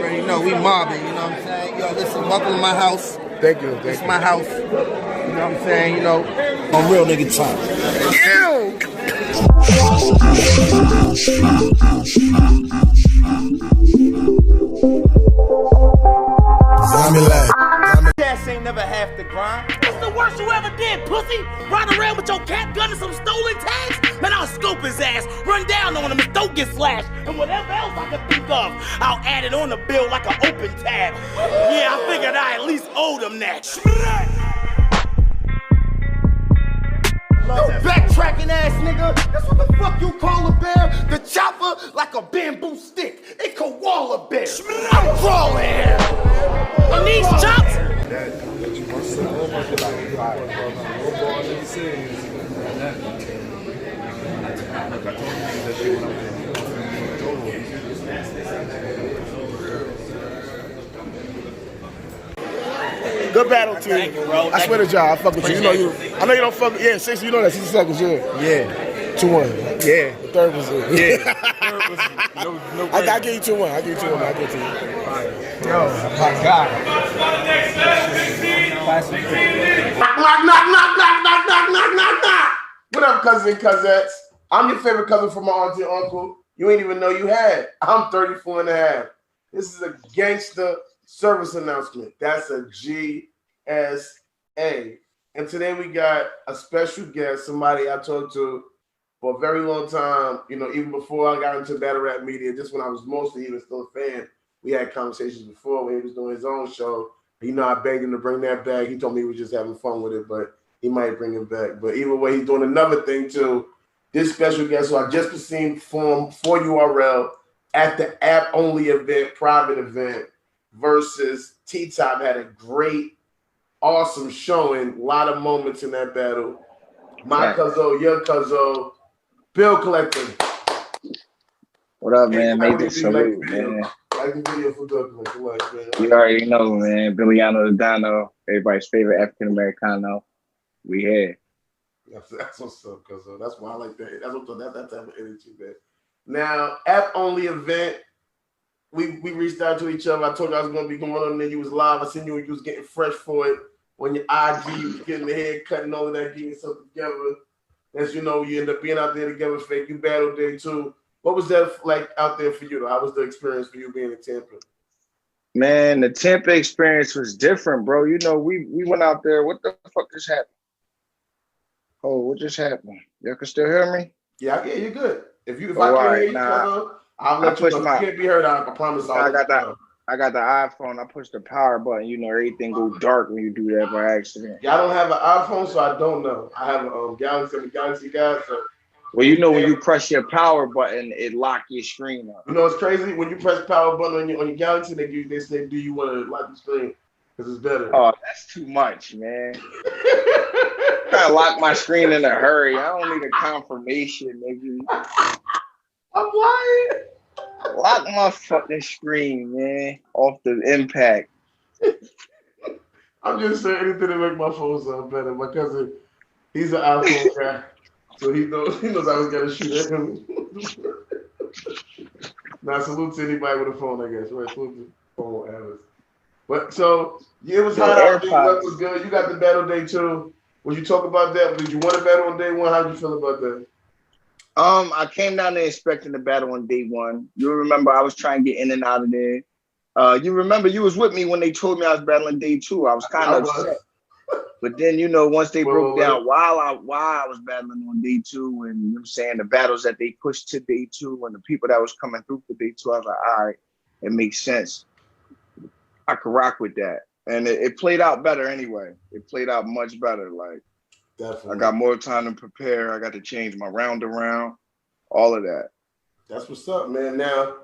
already know we mobbing, you know what I'm saying? Yo, listen, welcome to my house. Thank you. This is my house. You know what I'm saying? You know, on real nigga time. Ew! Gas ain't never half the grind. What's the worst you ever did, pussy? Ride around with your cat gun and some stolen tags? Man, I'll scope his ass, run down on him, his throat get slashed, and whatever else I can think of, I'll add it on the bill like an open tab. Yeah, I figured I at least owed him that. Yo, backtracking ass nigga, that's what the fuck you call a bear? The chopper like a bamboo stick. It koala bear. I'm crawling here. On these chops? Good battle to Thank you, bro. I swear to God, I fuck with you. You know you. I know you don't fuck. Yeah, 60. You know that 60 seconds. Yeah. Yeah. 2-1. Yeah. The third was it. Yeah. I give you 2-1. I give you 2-1. I give it to you. Yo, my God. Knock. What up, cousin, cousettes? I'm your favorite cousin from my auntie and uncle. You ain't even know you had. I'm 34 and a half. This is a gangster service announcement. That's a GSA. And today we got a special guest, somebody I talked to for a very long time, you know, even before I got into battle rap media, just when I was mostly even still a fan. We had conversations before when he was doing his own show. You know, I begged him to bring that back. He told me he was just having fun with it, but he might bring it back. But either way, he's doing another thing too. This special guest who I just seen perform for URL at the app-only event, private event, versus T-Top, had a great, awesome showing. A lot of moments in that battle. My cousin, your cousin, Bill Collector. What up, man? Made this salute, man. Like the video for Bill Collector, man. You already know, man. Billiano the Dino, everybody's favorite African Americano. We here. That's what's up, cuz that's why I like that. That's what that type of energy, man. Now, app only event. We reached out to each other. I told you I was gonna be going on there. You was live. I seen you when you was getting fresh for it. When your IG was getting the hair cut and all of that, getting something together. As you know, you end up being out there together, fake. You battled day too. What was that like out there for you though? How was the experience for you being in Tampa? Man, the Tampa experience was different, bro. You know, we went out there. What the fuck just happened? Oh, what just happened? Y'all can still hear me? Yeah, you're good. If I can hear you, I'll let you know. If you can't be heard, I promise. I got the iPhone. I pushed the power button. You know, everything go dark when you do that by accident. Yeah, I don't have an iPhone, so I don't know. I have a Galaxy guy. So. Well, you know, when you press your power button, it lock your screen up. You know, it's crazy when you press power button on your Galaxy. They say, "Do you want to lock the screen?" Because it's better. Oh, that's too much, man. I lock my screen in a hurry. I don't need a confirmation, nigga. I'm lying. Lock my fucking screen, man. Off the impact. I'm just saying anything to make my phone sound better. My cousin, he's an iPhone guy, so he knows I was gonna shoot at him. Now salute to anybody with a phone, I guess. Right, salute to phone havers. But so it was hot out there. That was good. You got the battle day too. Would you talk about that? Did you want to battle on day one? How did you feel about that? I came down there expecting the battle on day one. You remember I was trying to get in and out of there. You remember you was with me when they told me I was battling day two. I was kind of upset. But then, you know, once they broke down why I was battling on day two, and you know what I'm saying, the battles that they pushed to day two and the people that was coming through for day two, I was like, all right, it makes sense. I could rock with that. And it played out better anyway. It played out much better. Like, definitely. I got more time to prepare. I got to change my round around, all of that. That's what's up, man. Now,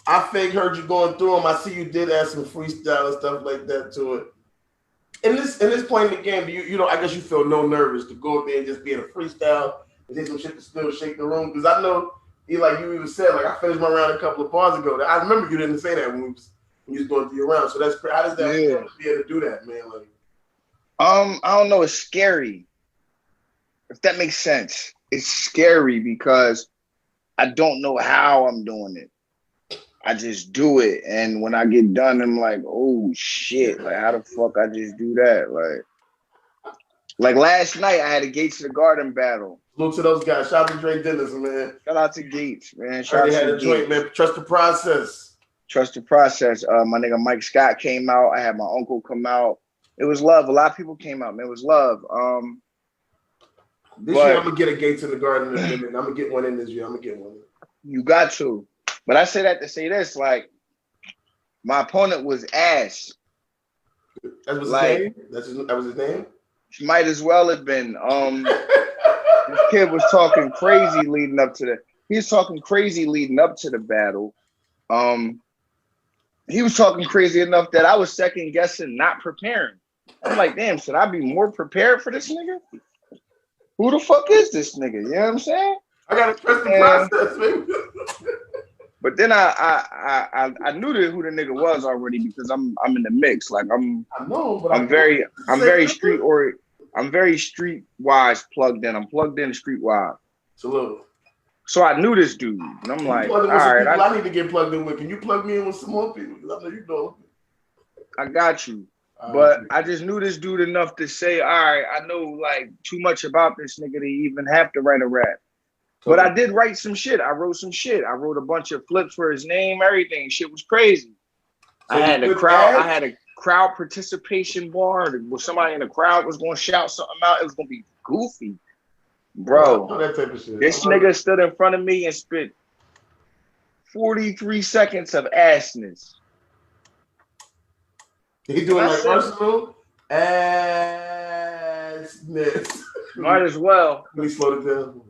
I fake heard you going through them. I see you did add some freestyle and stuff like that to it. In this point in the game, you know, I guess you feel no nervous to go up there and just be in a freestyle and say some shit to still shake the room. Because I know, you even said, like, I finished my round a couple of bars ago. I remember you didn't say that when you was going through your round. So that's how does that feel to be able to do that, man? Like, I don't know. It's scary. If that makes sense. It's scary because I don't know how I'm doing it. I just do it, and when I get done, I'm like, oh shit! Like, how the fuck I just do that? Like last night, I had a Gates to the Garden battle. Look to those guys. Shout out to Dre Dennis, man. Shout out to Gates, man. Shout out to Gates. joint, man. Trust the process. Trust the process. My nigga Mike Scott came out. I had my uncle come out. It was love. A lot of people came out, man. It was love. This year I'm gonna get a Gates in the Garden. I'm gonna get one in this year. I'm gonna get one. You got to. But I say that to say this, like, my opponent was ass. That was his name? That was his name? Might as well have been. This kid was talking crazy leading up to the battle. He was talking crazy enough that I was second guessing, not preparing. I'm like, damn, should I be more prepared for this nigga? Who the fuck is this nigga? You know what I'm saying? I gotta trust the process, baby. But then I knew who the nigga was already because I'm in the mix. Like I'm very streetwise plugged in. I'm plugged in streetwise. Salute. So I knew this dude, and I'm like, all right, I need to get plugged in with. Can you plug me in with some more people? Because I know you know. I got you. But I just knew this dude enough to say, all right, I know like too much about this nigga to even have to write a rap. But I did write some shit. I wrote some shit. I wrote a bunch of flips for his name, everything. Shit was crazy. So I had a crowd participation bar where somebody in the crowd was going to shout something out. It was going to be goofy. Bro, that type of shit. This nigga stood in front of me and spit 43 seconds of assness. He doing like Arsenal? Assness. Might as well. Let me slow it down.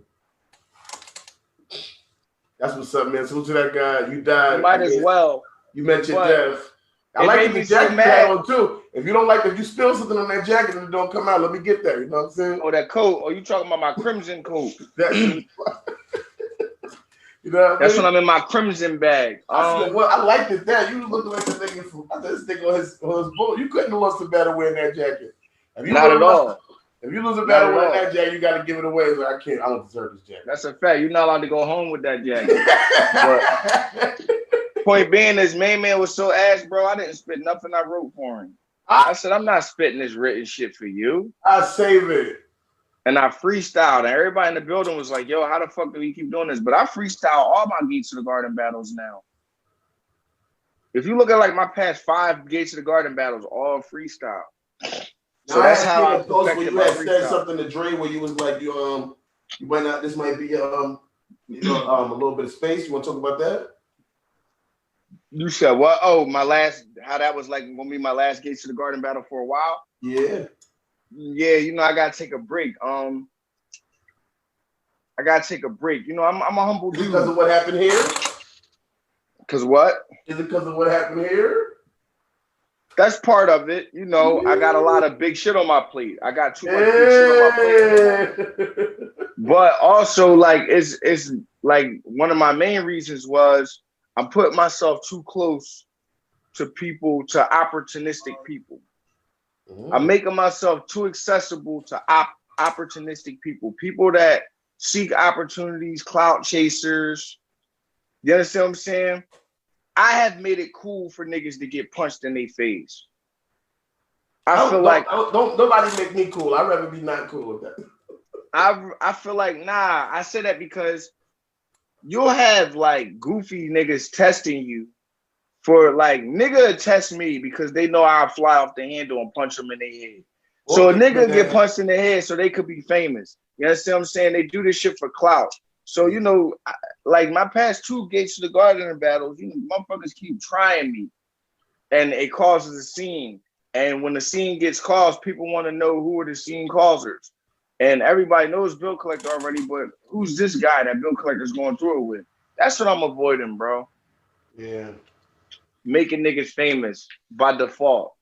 That's what's up, man. Salute to that guy. You died. Might as well. You met your death. I like the jacket you had on too. If you spill something on that jacket and it don't come out, let me get that. You know what I'm saying? Oh, that coat. Oh, you talking about my crimson coat? You know that's when I'm in my crimson bag. I liked it that you looking like the nigga from this nigga on his boat. You couldn't have lost a battle wearing that jacket. Not at all. If you lose a battle wearing that jacket, you got to give it away. Like, I don't deserve this jacket. That's a fact. You're not allowed to go home with that jacket. But point being is, man was so ass, bro. I didn't spit nothing I wrote for him. I said, I'm not spitting this written shit for you. I save it. And I freestyled, and everybody in the building was like, yo, how the fuck do we keep doing this? But I freestyle all my Gates to the Garden battles now. If you look at like my past 5 Gates to the Garden battles, all freestyle. So that's how I perfected my freestyle. You had said something to Dre where you was like, you might not, this might be a little bit of space. You want to talk about that? You said what? Oh, how that was like gonna be my last Gates to the Garden battle for a while? Yeah. Yeah, I gotta take a break. I'm a humble dude. Because of what happened here? Because what? Is it because of what happened here? That's part of it. I got a lot of big shit on my plate. I got too much big shit on my plate. But also, like, it's like one of my main reasons was I'm putting myself too close to opportunistic people. I'm making myself too accessible to opportunistic people that seek opportunities, clout chasers. You understand what I'm saying? I have made it cool for niggas to get punched in their face. Don't nobody make me cool. I'd rather be not cool with that. I feel like, nah, I say that because you'll have like goofy niggas testing you for like, nigga test me because they know I'll fly off the handle and punch them in their head. So a nigga get punched in the head so they could be famous. You understand what I'm saying? They do this shit for clout. So, like my past 2 Gates to the Garden battles, motherfuckers keep trying me. And it causes a scene. And when the scene gets caused, people want to know who are the scene causers. And everybody knows Bill Collector already, but who's this guy that Bill Collector's going through it with? That's what I'm avoiding, bro. Yeah. Making niggas famous by default.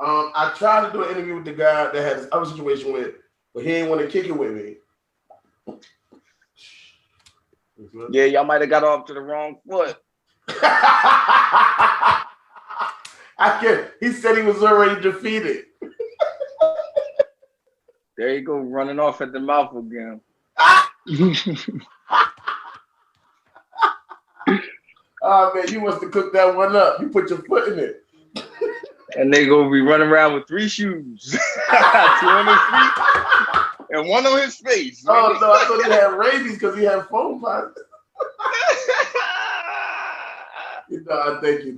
I tried to do an interview with the guy that had this other situation with, but he didn't want to kick it with me. Yeah, y'all might have got off to the wrong foot. He said he was already defeated. There you go, running off at the mouth again. Oh man, you must have cooked that one up. You put your foot in it. And they gonna be running around with 3 shoes. 2 on his feet and 1 on his face. Oh no, I thought he had rabies because he had foam pops. Thank you.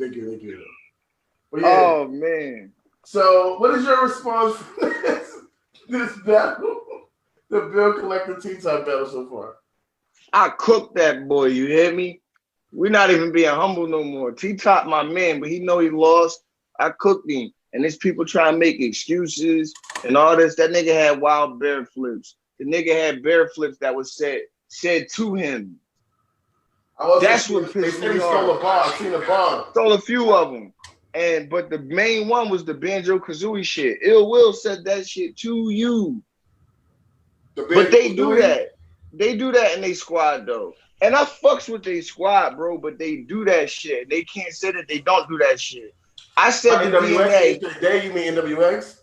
But yeah. Oh man. So what is your response for this battle? The bill collector T-top battle so far. I cooked that boy, you hear me? We're not even being humble no more. T-top my man, but he know he lost. I cooked him. And there's people trying to make excuses and all this. That nigga had wild bear flips. The nigga had bear flips that was said to him. That's what pissed me off. He stole a bar. I seen a bar. Stole a few of them. But the main one was the Banjo Kazooie shit. Ill Will said that shit to you. But they do that. They do that in their squad though. And I fucks with their squad, bro, but they do that shit. They can't say that they don't do that shit. I said the DNA. Today you mean NWX?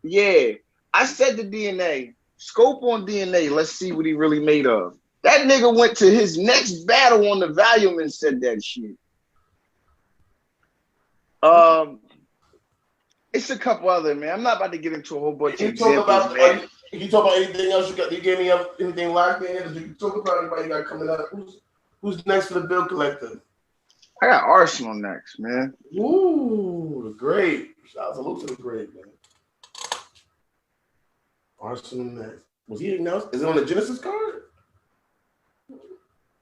Yeah. I said the DNA. Scope on DNA. Let's see what he really made of. That nigga went to his next battle on the volume and said that shit. It's a couple other, man. I'm not about to get into a whole bunch of examples, man. You talk about anything else? You gave me anything locked in? Did you talk about anybody you got coming up? Who's next for the bill collector? I got Arsenal next, man. Ooh, the great. Shout out to the great, man. Arsenal next. Was he announced? Is it on the Genesis card?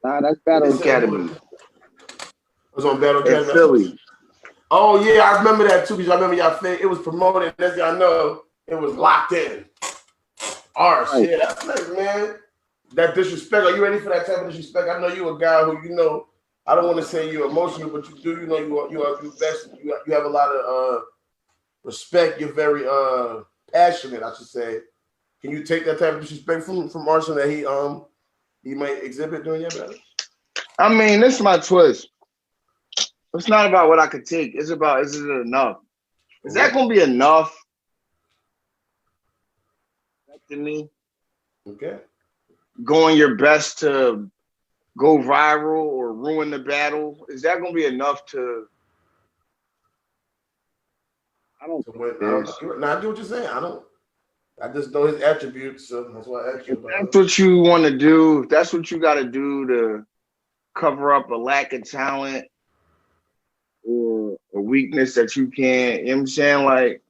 Nah, that's Battle Academy. It was on Battle Academy. Philly. Oh yeah, I remember that too because I remember y'all think it was promoted. As y'all know, it was locked in. Ars, yeah, that's nice, man. That disrespect. Are you ready for that type of disrespect? I know you a guy who I don't want to say you're emotional, but you do. You are best. You have a lot of respect. You're very passionate, I should say. Can you take that type of disrespect from Arsenal that he might exhibit during your battle? I mean, this is my twist. It's not about what I could take. It's about, is it enough? Is that going to be enough? To me? Okay. Going your best to go viral or ruin the battle. Is that going to be enough to... I do what you're saying. I just know his attributes, so that's why I asked you about That's what you want to do. If that's what you got to do to cover up a lack of talent or a weakness that you can't, you know what I'm saying? Like,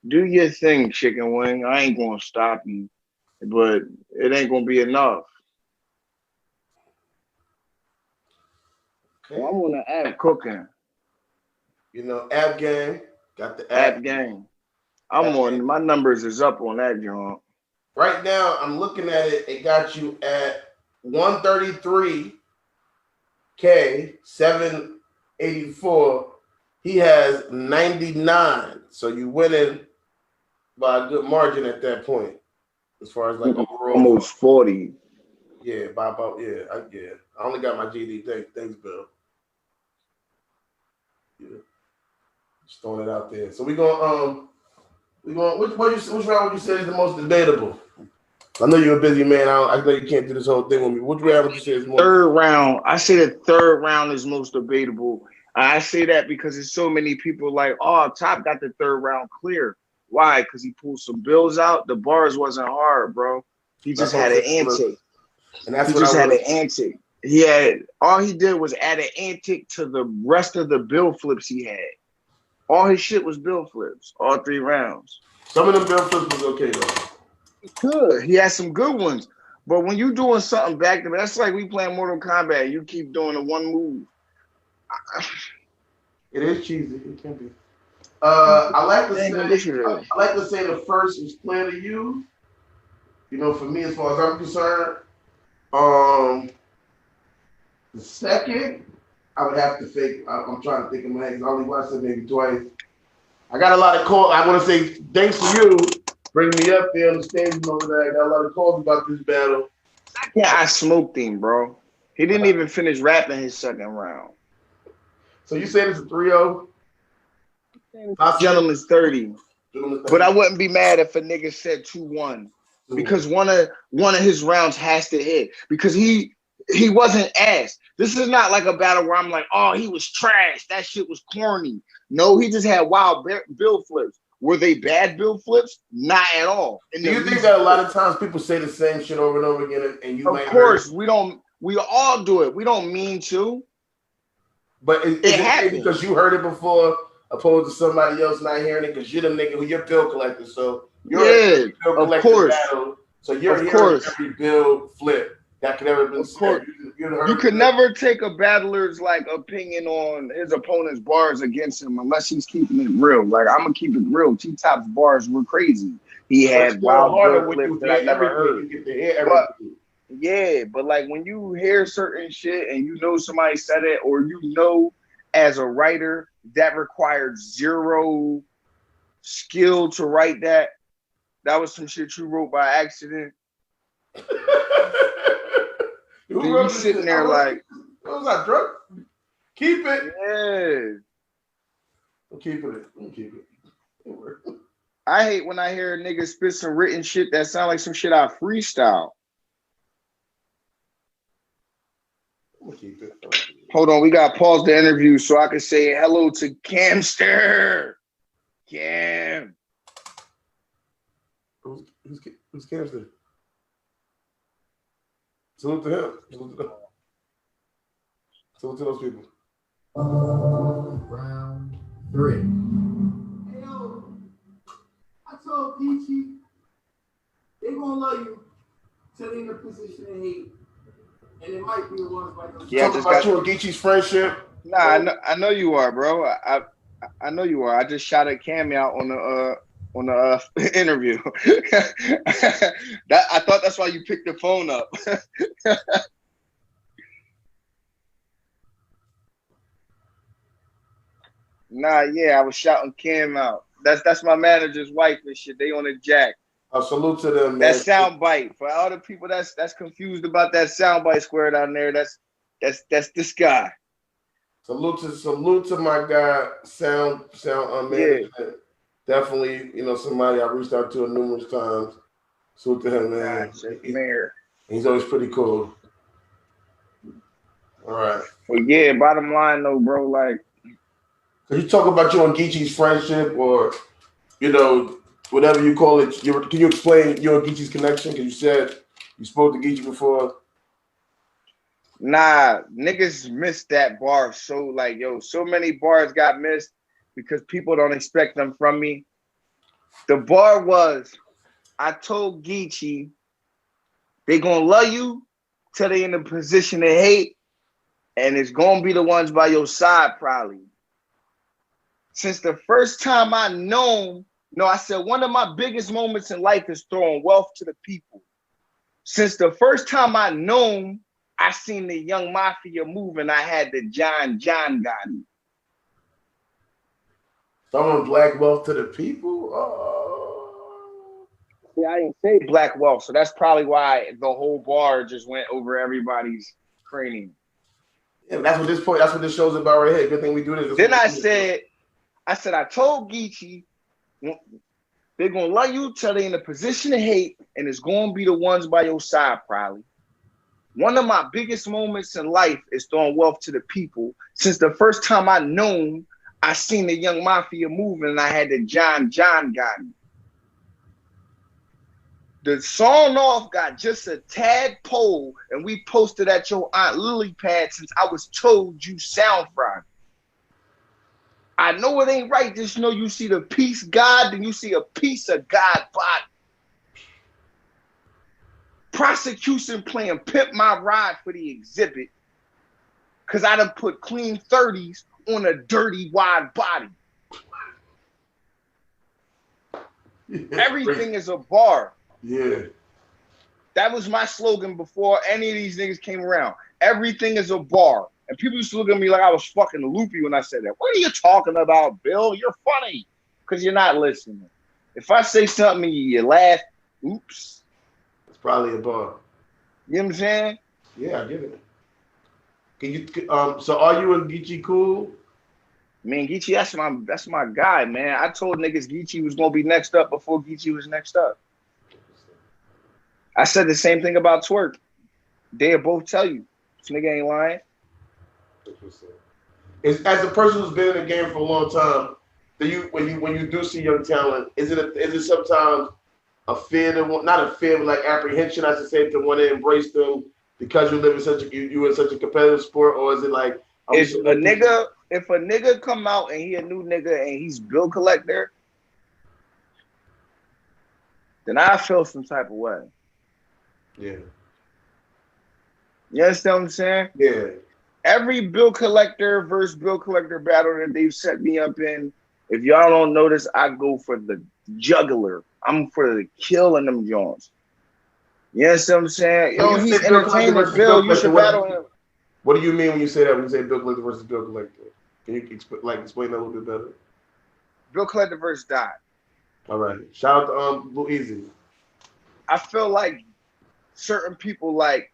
do your thing, chicken wing. I ain't going to stop you, but it ain't going to be enough. Okay. Well, I'm on the app cooking. APPGANG. Got the APPGANG. I'm on, my numbers is up on that joint. Right now, I'm looking at it. It got you at 133K, 784. He has 99. So you winning by a good margin at that point, as far as like overall. Almost 40. Yeah, by about I only got my GD. Thanks, Bill. Yeah, just throwing it out there. So which round would you say is the most debatable? I know you're a busy man. I know you can't do this whole thing with me. Which round would you say is more? Third round. I say the third round is most debatable. I say that because there's so many people like, oh, Top got the third round clear. Why? Because he pulled some bills out. The bars wasn't hard, bro. He just had an antic. And that's he just had an antic. All he did was add an antic to the rest of the bill flips he had. All his shit was bill flips, all 3 rounds. Some of them bill flips was okay though. Good. He had some good ones. But when you doing something back to back, that's like we playing Mortal Kombat. You keep doing the one move. It is cheesy. It can be. I like to say the first is clear to you. For me, as far as I'm concerned. The second, I would have to fake. I'm trying to think in my head. I only watched it maybe twice. I got a lot of calls. I want to say thanks to you bringing me up there on the stage and all that. I got a lot of calls about this battle. Yeah, I smoked him, bro. He didn't even finish rapping his second round. So you saying it's a 3-0? Gentleman's 30. But I wouldn't be mad if a nigga said 2-1 because one of his rounds has to hit because he wasn't asked. This is not like a battle where I'm like, oh, he was trash. That shit was corny. No, he just had wild bill flips. Were they bad bill flips? Not at all. Do you think that a lot of times people say the same shit over and over again, and you? Of course, we don't. We all do it. We don't mean to. But is it because you heard it before, opposed to somebody else not hearing it? Because you're the nigga who you're bill collector, so you're bill collector battle. So you're hearing every bill flip that could ever been said. You could never take a battler's like opinion on his opponent's bars against him unless he's keeping it real. Like I'm gonna keep it real. T-Top's bars were crazy. He had wild bill flips that I never heard. You get to hear everything. Yeah, but like when you hear certain shit and you know somebody said it, or you know as a writer that required zero skill to write that. That was some shit you wrote by accident. You sitting there like, what was I drunk? Keep it. Yeah. I'm keeping it. I hate when I hear a nigga spit some written shit that sound like some shit I freestyle. Keep it. Hold on, we got to pause the interview so I can say hello to Camster. Cam. Who's Camster? Salute to him. Salute to those people. Round 3. Hey yo, I told Geechee they gonna love you till they in a position to hate. And it might be the ones like those. Yeah, talking about you and Geechee's friendship. Nah, I know you are, bro. I know you are. I just shouted Cam out on the interview. I thought that's why you picked the phone up. Nah, yeah, I was shouting Cam out. That's my manager's wife and shit. They on the jack. Salute to them, man. That sound bite for all the people that's confused about that sound bite square down there. That's this guy. Salute to my guy, sound management. Yeah. Definitely, somebody I reached out to numerous times. Salute to him, man. He's always pretty cool. All right. Well, yeah. Bottom line, though, bro, like. Can you talk about you and Geechee's friendship, or whatever you call it? Can you explain you and Geechee's connection? Because you said you spoke to Geechee before. Nah, niggas missed that bar. So so many bars got missed because people don't expect them from me. The bar was, I told Geechee, they gonna love you till they in a position to hate, and it's gonna be the ones by your side probably. Since the first time I said one of my biggest moments in life is throwing wealth to the people. Since the first time I seen the Young Mafia move and I had the John Gotti. Throwing black wealth to the people? Oh. Yeah, I didn't say black wealth, so that's probably why the whole bar just went over everybody's cranium. Yeah, that's what this show's about right here. Good thing we do this. Then I said, I told Geechee, they're gonna love you till they in a position to hate, and it's gonna be the ones by your side probably. One of my biggest moments in life is throwing wealth to the people. Since the first time I seen the Young Mafia moving and I had the John Gotti. The song off got just a tadpole and we posted at your Aunt Lily pad since I was told you sound fried. I know it ain't right, just know you see the peace God, then you see a piece of God body. Prosecution playing Pimp My Ride for the exhibit because I done put clean 30s on a dirty wide body. Yeah, everything is a bar. Yeah. That was my slogan before any of these niggas came around. Everything is a bar. And people used to look at me like I was fucking loopy when I said that. What are you talking about, Bill? You're funny. Because you're not listening. If I say something and you laugh, oops. It's probably a bar. You know what I'm saying? Yeah, I get it. Can you so are you and Geechee cool? Man, Geechee, that's my guy, man. I told niggas Geechee was gonna be next up before Geechee was next up. I said the same thing about Twerk. They'll both tell you. This nigga ain't lying. As a person who's been in the game for a long time, when you do see young talent, is it sometimes a fear not a fear, but like apprehension, I should say, to want to embrace them because you live in you in such a competitive sport, or is it like if a nigga come out and he a new nigga and he's bill collector, then I feel some type of way. Yeah. You understand what I'm saying? Yeah. Every bill collector versus bill collector battle that they've set me up in, if y'all don't notice, I go for the juggler. I'm for the kill in them joints. You understand what I'm saying? Yo, he's entertaining, Bill. You should battle him. What do you mean when you say that? When you say bill collector versus bill collector? Can you explain that a little bit better? Bill collector versus Dot. All right. Shout out to Blue Easy. I feel like certain people like,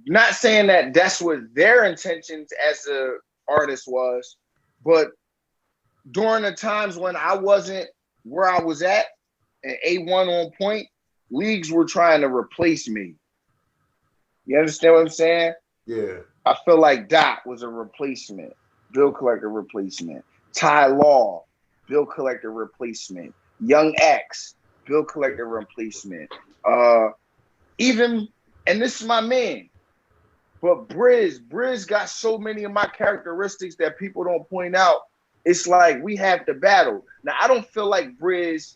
not saying that that's what their intentions as an artist was, but during the times when I wasn't where I was at and A1 on point, leagues were trying to replace me. You understand what I'm saying? Yeah. I feel like Dot was a replacement, bill collector replacement. Ty Law, bill collector replacement. Young X, bill collector replacement. Even, and this is my man, but Briz got so many of my characteristics that people don't point out. It's like we have to battle. Now, I don't feel like Briz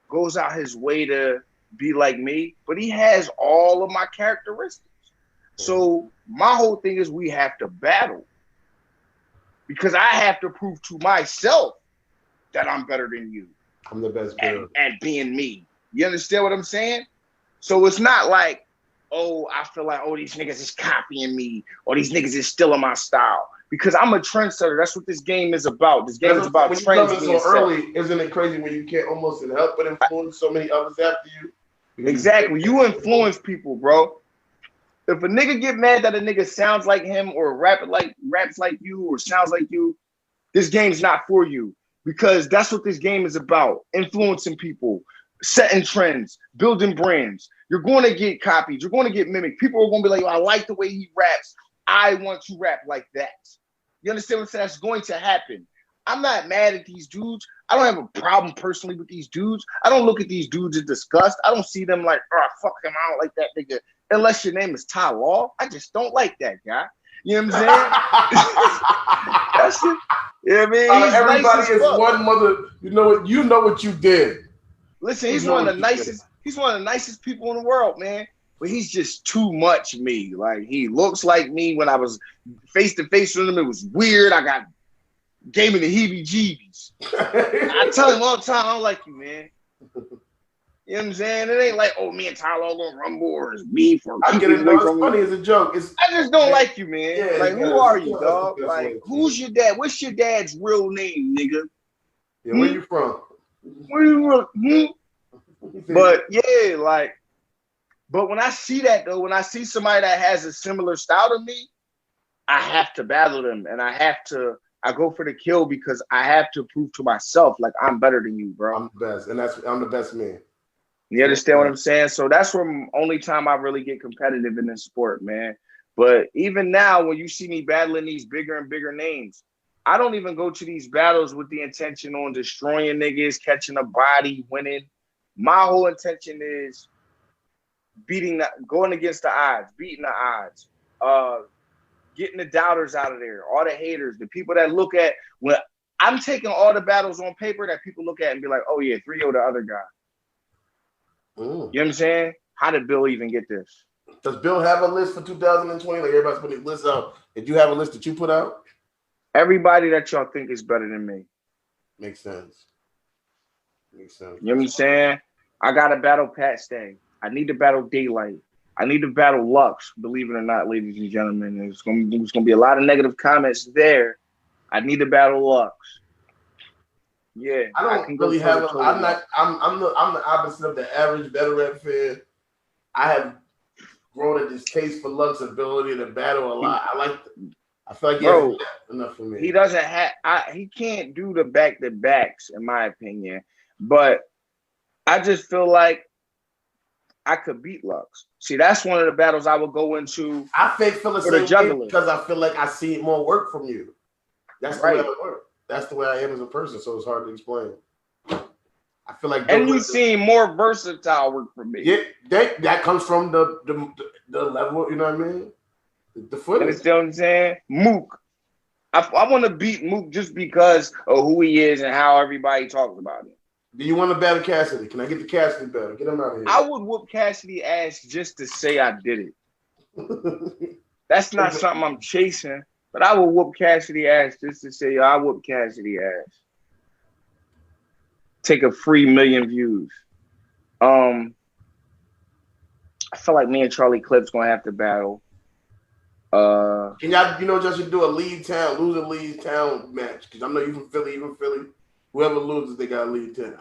goes out his way to be like me, but he has all of my characteristics. So my whole thing is we have to battle because I have to prove to myself that I'm better than you. I'm the best at being me. You understand what I'm saying? So it's not like, oh, I feel like, oh, these niggas is copying me or these niggas is stealing my style. Because I'm a trendsetter. That's what this game is about. This game is about when trends. When you come in so early, isn't it crazy when you can't almost help but influence so many others after you? Exactly. You influence people, bro. If a nigga get mad that a nigga sounds like him or raps like you or sounds like you, this game's not for you. Because that's what this game is about. Influencing people, setting trends, building brands. You're going to get copied. You're going to get mimicked. People are going to be like, I like the way he raps. I want to rap like that. You understand what I'm saying? That's going to happen. I'm not mad at these dudes. I don't have a problem personally with these dudes. I don't look at these dudes as disgust. I don't see them like, oh, fuck him. I don't like that nigga. Unless your name is Ty Law. I just don't like that guy. You know what I'm saying? That's it. You know what I mean? Everybody nice is one mother. You know what you did. Listen, he's one of the nicest. He's one of the nicest people in the world, man. But he's just too much me. Like he looks like me when I was face to face with him. It was weird. I gave me the heebie-jeebies. I tell him all the time, I don't like you, man. You know what I'm saying? It ain't like, oh, me and Tyler gonna rumble or it's beef or I get it. No, it's funny as a joke. I just don't like you, man. Yeah, like, who are you, dog? Like, who's your dad? What's your dad's real name, nigga? Yeah, where you from? Where you from? But yeah, like, but when I see that though, when I see somebody that has a similar style to me, I have to battle them, and I go for the kill because I have to prove to myself like I'm better than you, bro. I'm the best, and I'm the best man. You understand what I'm saying? So that's the only time I really get competitive in this sport, man. But even now, when you see me battling these bigger and bigger names, I don't even go to these battles with the intention on destroying niggas, catching a body, winning. My whole intention is going against the odds, beating the odds, getting the doubters out of there, all the haters, the people that look at when I'm taking all the battles on paper that people look at and be like, oh yeah, 3-0 the other guy. You know what I'm saying? How did Bill even get this? Does Bill have a list for 2020? Like everybody's putting lists out. Did you have a list that you put out? Everybody that y'all think is better than me. Makes sense. Makes sense. You know what I'm saying? I got to battle Pat Stay. I need to battle Daylight. I need to battle Lux. Believe it or not, ladies and gentlemen, there's going to be a lot of negative comments there. I need to battle Lux. Yeah, I don't really have. I'm the opposite of the average battle rap fan. I have grown a distaste for Lux's ability to battle a lot. I feel like bro, enough for me. He doesn't have. He can't do the back-to-backs, in my opinion. But I just feel like I could beat Lux. See, that's one of the battles I would go into. I feel the same way because I feel like I see more work from you. That's the way I work. That's the way I am as a person. So it's hard to explain. I feel like, and you've seen more versatile work from me. Yeah, that comes from the level. You know what I mean? The footage. You understand what I'm saying? Mook. I want to beat Mook just because of who he is and how everybody talks about him. Do you want to battle Cassidy? Can I get the Cassidy battle? Get him out of here. I would whoop Cassidy ass just to say I did it. That's not something I'm chasing, but I would whoop Cassidy ass just to say, I whoop Cassidy ass. Take a free 1,000,000 views. I feel like me and Charlie Clip's gonna have to battle. Can y'all, just do a lose a lead town match? Because I know you from Philly, Whoever loses, they got to leave town.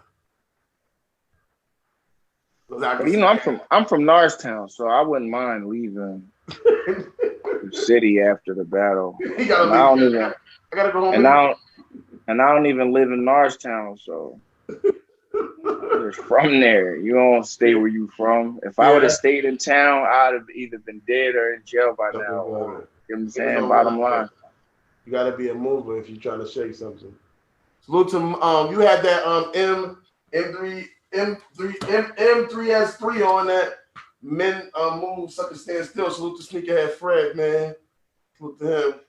I'm from Norristown, so I wouldn't mind leaving the city after the battle. I gotta go home. And I don't even live in Norristown, so you're from there. You don't stay where you from. If I would have stayed in town, I'd have either been dead or in jail by now. You know what I'm saying? Bottom line. You gotta be a mover if you're trying to shake something. Salute to you had that M3S3 on that men move sucker stand still. Salute to Sneakerhead Fred, man. Salute to him.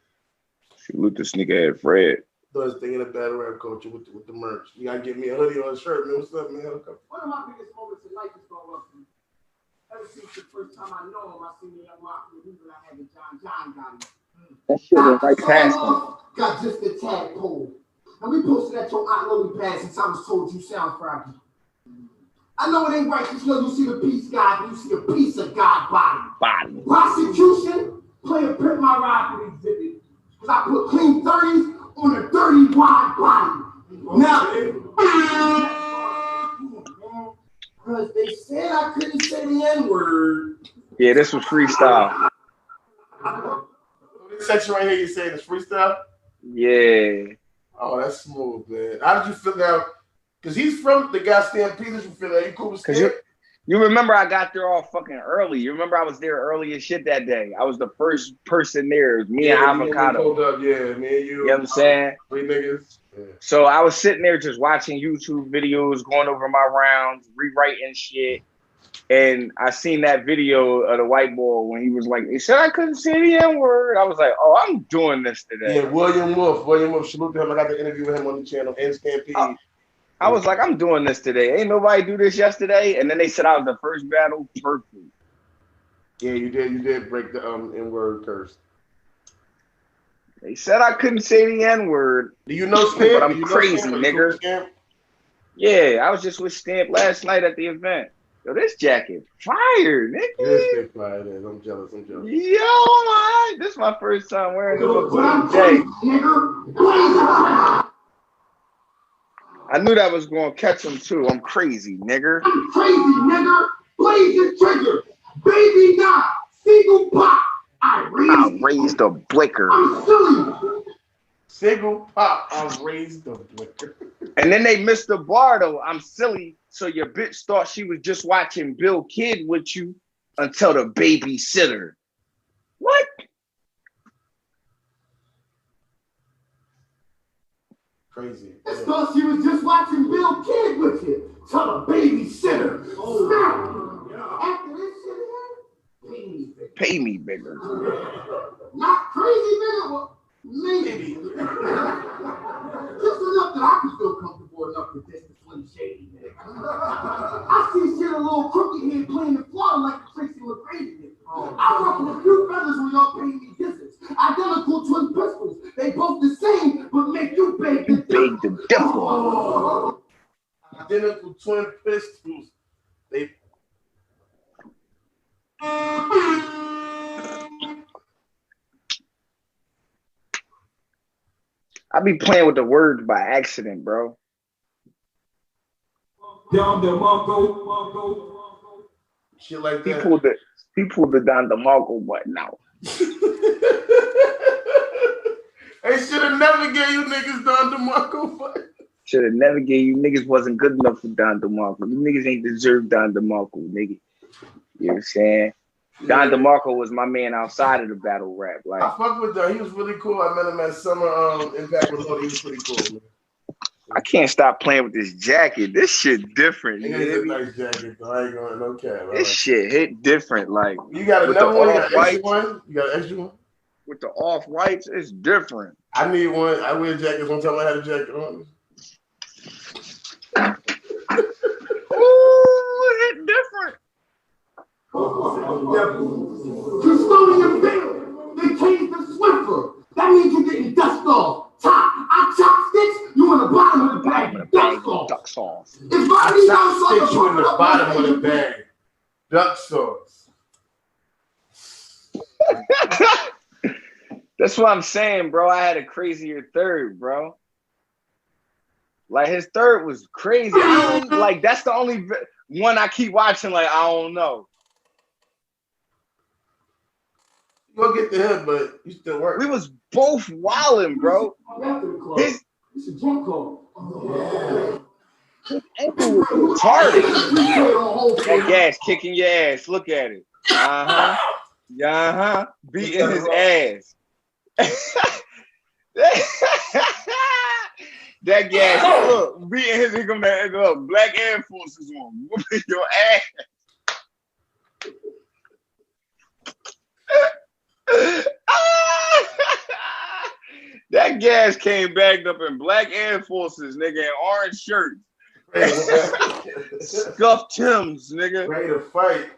Salute to Sneakerhead Fred. Does thing in the battle rap culture with the merch. You gotta get me a hoodie or a shirt, man. What's up, man? One of my biggest moments in life is going up to me. Ever since the first time I know him, I seen the young rock with him when I had the John got him. That shit is right past him. Got just the tadpole. And we posted that your Aunt Lily pass since I was told you sound froggy. I know it ain't right because you see the peace God, but you see a piece of God body. Prosecution, play a Pimp My Ride for exhibit. Because I put clean 30s on a dirty wide body. Now, because they said I couldn't say the N-word. Yeah, this was freestyle. This section right here, you saying it's freestyle? Yeah. Oh, that's smooth, man. How did you feel now? Because he's from the guy Stampeders. You feel that? You cool with Stamp? You remember I got there all fucking early. You remember I was there early as shit that day. I was the first person there. It was me and Avocado. Me and you. You know what I'm saying? Three niggas. Yeah. So I was sitting there just watching YouTube videos, going over my rounds, rewriting shit. And I seen that video of the white boy when he was like, he said I couldn't say the N-word. I was like, oh, I'm doing this today. Yeah, William Wolf, salute to him. I got to interview with him on the channel, and Stampede. I was like, I'm doing this today. Ain't nobody do this yesterday. And then they said I was the first battle. Perfect. Yeah, you did break the N-word curse. They said I couldn't say the N-word. Do you know Stamp? But I'm crazy, nigga. Yeah, I was just with Stamp last night at the event. Yo, this jacket fire, nigga. This fire, I'm jealous. Yo, man, this is my first time wearing this today. I knew that was going to catch him too. I'm crazy, nigger. I'm crazy, nigger. Blaze the trigger. Baby not. Single pop. I raised the blicker. I'm silly. Single pop. I raised the blicker. And then they missed the bar though. I'm silly. So your bitch thought she was just watching Bill Kidd with you until the babysitter. What? Crazy. It's thought she was just watching Bill Kidd with you. Tell the babysitter. Oh. After this shit, pay me bigger. Not crazy, nigga. Well, maybe. Just enough that I can feel comfortable enough to diss the Slim Shady, nigga. I see shit a little crooked here playing the floor like the Tracy McGrady did. I ruffled a few feathers when y'all paid me visits. Identical twin pistols. They both the same, but make you beg the devil. Oh. Identical twin pistols. They. I be playing with the words by accident, bro. Shit like that. He pulled the Don DeMarco button out. They should have never gave you niggas Don DeMarco fight. Should have never gave you niggas wasn't good enough for Don DeMarco. You niggas ain't deserved Don DeMarco, nigga. You know what I'm saying? Don DeMarco was my man outside of the battle rap. Like I fuck with Don. He was really cool. I met him at Summer Impact with Lord. He was pretty cool, man. I can't stop playing with this jacket. This shit different. It is a nice jacket, though. I ain't going no cap. This shit hit different. Like you got another one? You got an extra one? You got an extra one? With the off whites, it's different. I need one. I wear jackets. One time I had a jacket on. Ooh, it different. Custodian bill. They changed the Swiffer. That means you're getting dust off. I chop sticks. You in the bottom of the bag. Duck sauce. I chop sticks. You in the bottom of the bag. Duck sauce. That's what I'm saying, bro. I had a crazier third, bro. Like his third was crazy. Like that's the only one I keep watching. Like I don't know. You gonna get the head, but you still work. We was both wilding, bro. His ankle was retarded. That gas kicking your ass. Look at it. Beating his ass. That gas, look, beating his income, look, Black Air Forces on, whooping your ass. That gas came bagged up in Black Air Forces, nigga, in orange shirts. Scuffed Timbs, nigga. Ready to fight.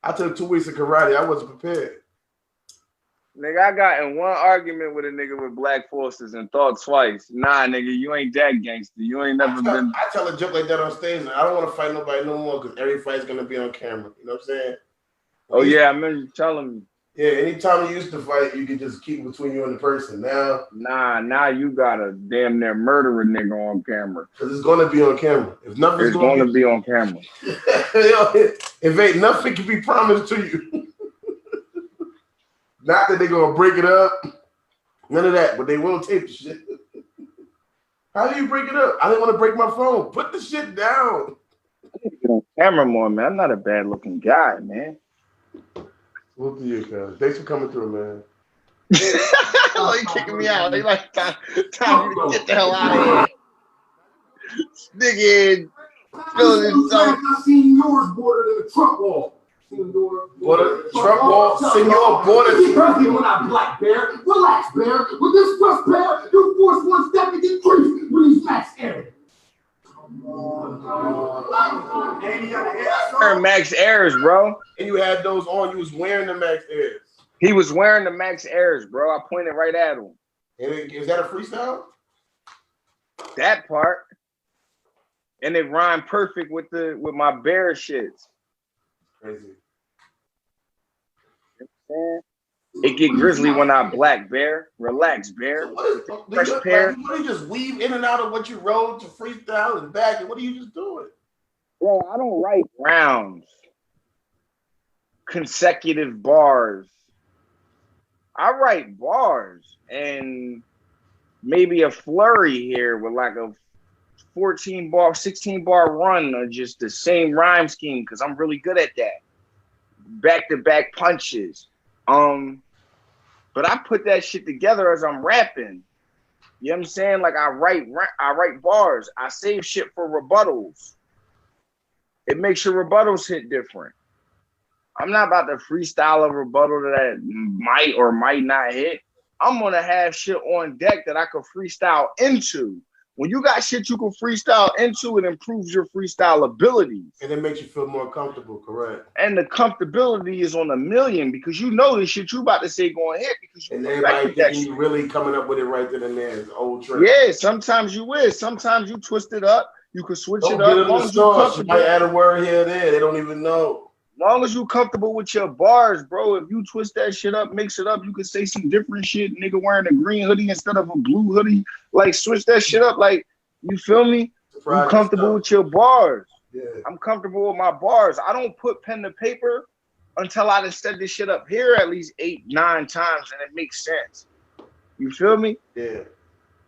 I took 2 weeks of karate. I wasn't prepared. Nigga, I got in one argument with a nigga with Black Forces and thought twice. Nah, nigga, you ain't that gangster. You ain't never been. I tell a joke like that on stage, and I don't want to fight nobody no more because every fight's gonna be on camera. You know what I'm saying? Oh yeah, I remember you telling me. Yeah, anytime you used to fight, you could just keep between you and the person. Now you got a damn near murder a nigga on camera. Because it's gonna be on camera. If nothing's it's gonna be on camera. If ain't nothing can be promised to you. Not that they're gonna break it up. None of that, but they will tape the shit. How do you break it up? I didn't want to break my phone. Put the shit down. I need to get on camera more, man. I'm not a bad looking guy, man. What do you, cuz? Thanks for coming through, man. Oh, you kicking me out. They like time to get the hell out of here. Nigga, feeling himself. I seen yours bordered in a truck wall. Truck wall, senor border. When I Black Bear, relax, Bear. With this first pair, you force one step and get creased when he's Max Air. Max Airs, bro. And you had those on. You was wearing the Max Airs. He was wearing the Max Airs, bro. I pointed right at him. Is that a freestyle? That part. And it rhymed perfect with my bear shits. Crazy. It get grizzly when I Black Bear. Relax, Bear. So what do you just weave in and out of what you wrote to freestyle and back? And what are you just doing? Bro, I don't write rounds. Consecutive bars. I write bars and maybe a flurry here with like a 14 bar, 16 bar run of just the same rhyme scheme because I'm really good at that. Back-to-back punches. But I put that shit together as I'm rapping. You know what I'm saying? Like I write bars. I save shit for rebuttals. It makes your rebuttals hit different. I'm not about to freestyle a rebuttal that might or might not hit. I'm gonna have shit on deck that I could freestyle into. When you got shit you can freestyle into, it improves your freestyle abilities. And it makes you feel more comfortable, correct? And the comfortability is on a million because you know the shit you about to say going to hit because you and everybody thinking you really coming up with it right then and there. It's old trick. Yeah, sometimes you is. Sometimes you twist it up. You can switch it up. As long as you might add a word here or there. They don't even know. Long as you comfortable with your bars, bro. If you twist that shit up, mix it up, you can say some different shit. Nigga wearing a green hoodie instead of a blue hoodie. Like switch that shit up. Like, you feel me? You comfortable with your bars. Yeah. I'm comfortable with my bars. I don't put pen to paper until I done set this shit up here at least 8, 9 times, and it makes sense. You feel me? Yeah.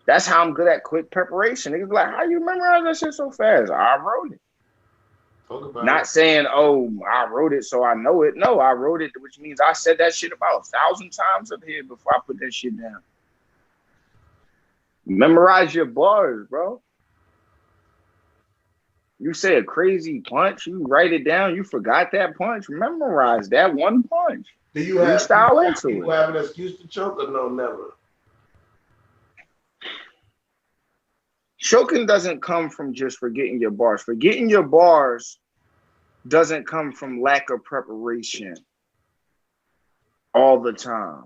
That's how I'm good at quick preparation. Niggas be like, how you memorize that shit so fast? I wrote it. Talk about Not it. saying, oh, I wrote it so I know it. No, I wrote it, which means I said that shit about 1,000 times up here before I put that shit down. Memorize your bars, bro. You say a crazy punch, you write it down, you forgot that punch, memorize that one punch. Do you have freestyle into people it. have an excuse to choke or no, never? Choking doesn't come from just forgetting your bars. Forgetting your bars doesn't come from lack of preparation all the time.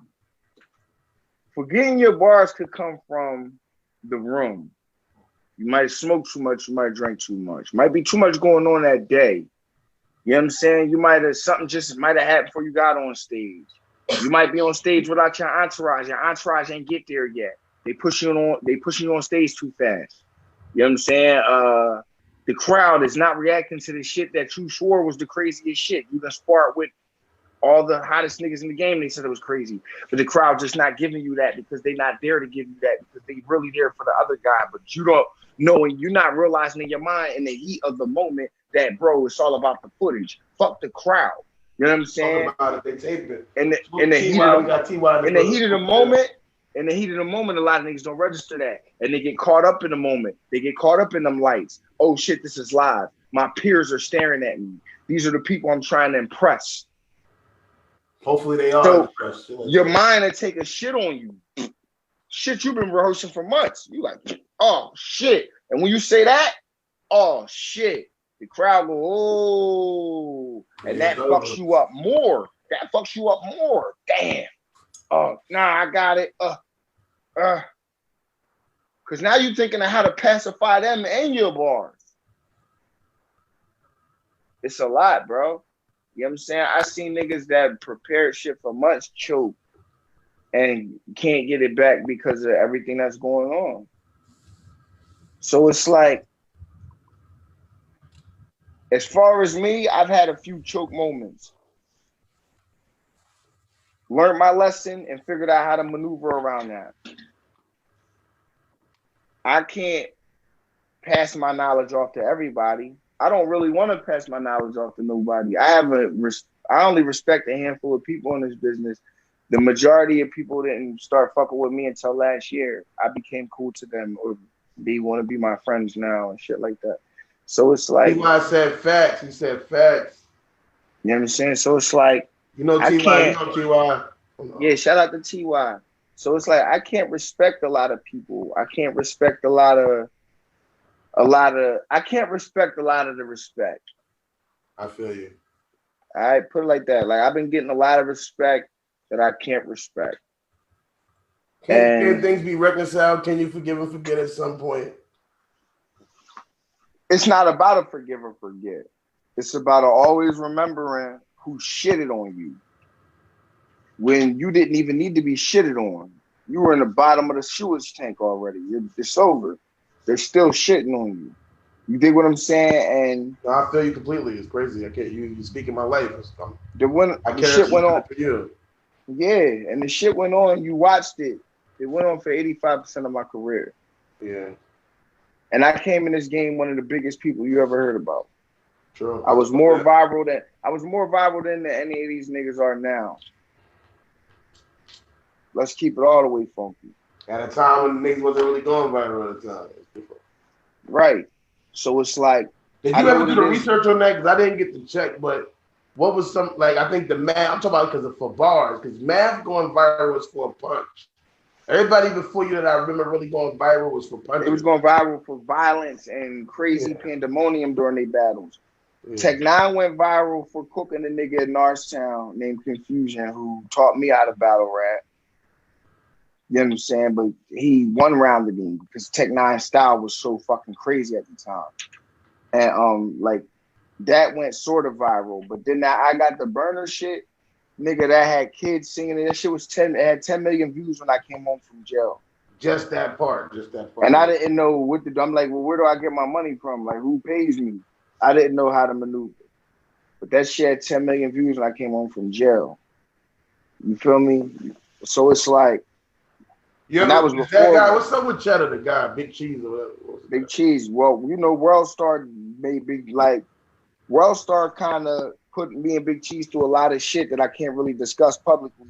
Forgetting your bars could come from the room. You might smoke too much, you might drink too much. Might be too much going on that day. You know what I'm saying? You might have something just might have happened before you got on stage. You might be on stage without your entourage. Your entourage ain't get there yet. They pushing you on stage too fast. You know what I'm saying? The crowd is not reacting to the shit that you swore was the craziest shit. You done sparred with all the hottest niggas in the game. They said it was crazy. But the crowd just not giving you that because they not there to give you that because they really there for the other guy. But you don't know and you're not realizing in your mind in the heat of the moment that, bro, it's all about the footage. Fuck the crowd. You know what I'm saying? Talk about it, they tape it. In the heat of the moment, a lot of niggas don't register that. And they get caught up in the moment. They get caught up in them lights. Oh shit, this is live. My peers are staring at me. These are the people I'm trying to impress. Hopefully they are So impressed. your mind will take a shit on you. Shit you've been rehearsing for months. You like, oh shit. And when you say that, oh shit. The crowd go, oh. And that fucks you up more. That fucks you up more. Damn. Oh, nah, I got it. Because now you're thinking of how to pacify them and your bars. It's a lot, bro. You know what I'm saying? I seen niggas that prepared shit for months choke and can't get it back because of everything that's going on. So it's like, as far as me, I've had a few choke moments. Learned my lesson and figured out how to maneuver around that. I can't pass my knowledge off to everybody. I don't really want to pass my knowledge off to nobody. I only respect a handful of people in this business. The majority of people didn't start fucking with me until last year. I became cool to them or they want to be my friends now and shit like that. So it's like T.Y. said facts. He said facts. You know what I'm saying? So it's like You know T.Y. Yeah, shout out to T.Y. So it's like I can't respect a lot of people. I can't respect I can't respect a lot of the respect. I feel you. I put it like that. Like I've been getting a lot of respect that I can't respect. Can things be reconciled? Can you forgive and forget at some point? It's not about a forgive or forget. It's about always remembering who shitted on you when you didn't even need to be shitted on. You were in the bottom of the sewage tank already. It's over. They're still shitting on you. You dig what I'm saying? And no, I feel you completely. It's crazy. I can't. You speaking my life. The shit went on for you. Yeah, and the shit went on. You watched it. It went on for 85% of my career. Yeah. And I came in this game one of the biggest people you ever heard about. True. I was more viral than any of these niggas are now. Let's keep it all the way funky. At a time when niggas wasn't really going viral at the time. Right. So it's like. Did you ever do the research on that? Because I didn't get to check, but what was some, like, I think the math, I'm talking about because for bars, because math going viral was for a punch. Everybody before you that I remember really going viral was for punches. It was going viral for violence and crazy pandemonium during their battles. Yeah. Tech 9 went viral for cooking a nigga in Norristown named Confusion who taught me how to battle rap. You know what I'm saying? But he one-rounded me because Tech 9's style was so fucking crazy at the time. And like that went sort of viral. But then I got the burner shit. Nigga, that had kids singing it. That shit was it had 10 million views when I came home from jail. Just that part. And I didn't know I'm like, well, where do I get my money from? Like, who pays me? I didn't know how to maneuver. But that shit had 10 million views when I came home from jail. You feel me? So it's like, Yeah, that was that before. guy. What's up with Cheddar? The guy, Big Cheese or whatever. Big Cheese. Well, you know, Worldstar made big, like, Worldstar kind of put me and Big Cheese through a lot of shit that I can't really discuss publicly,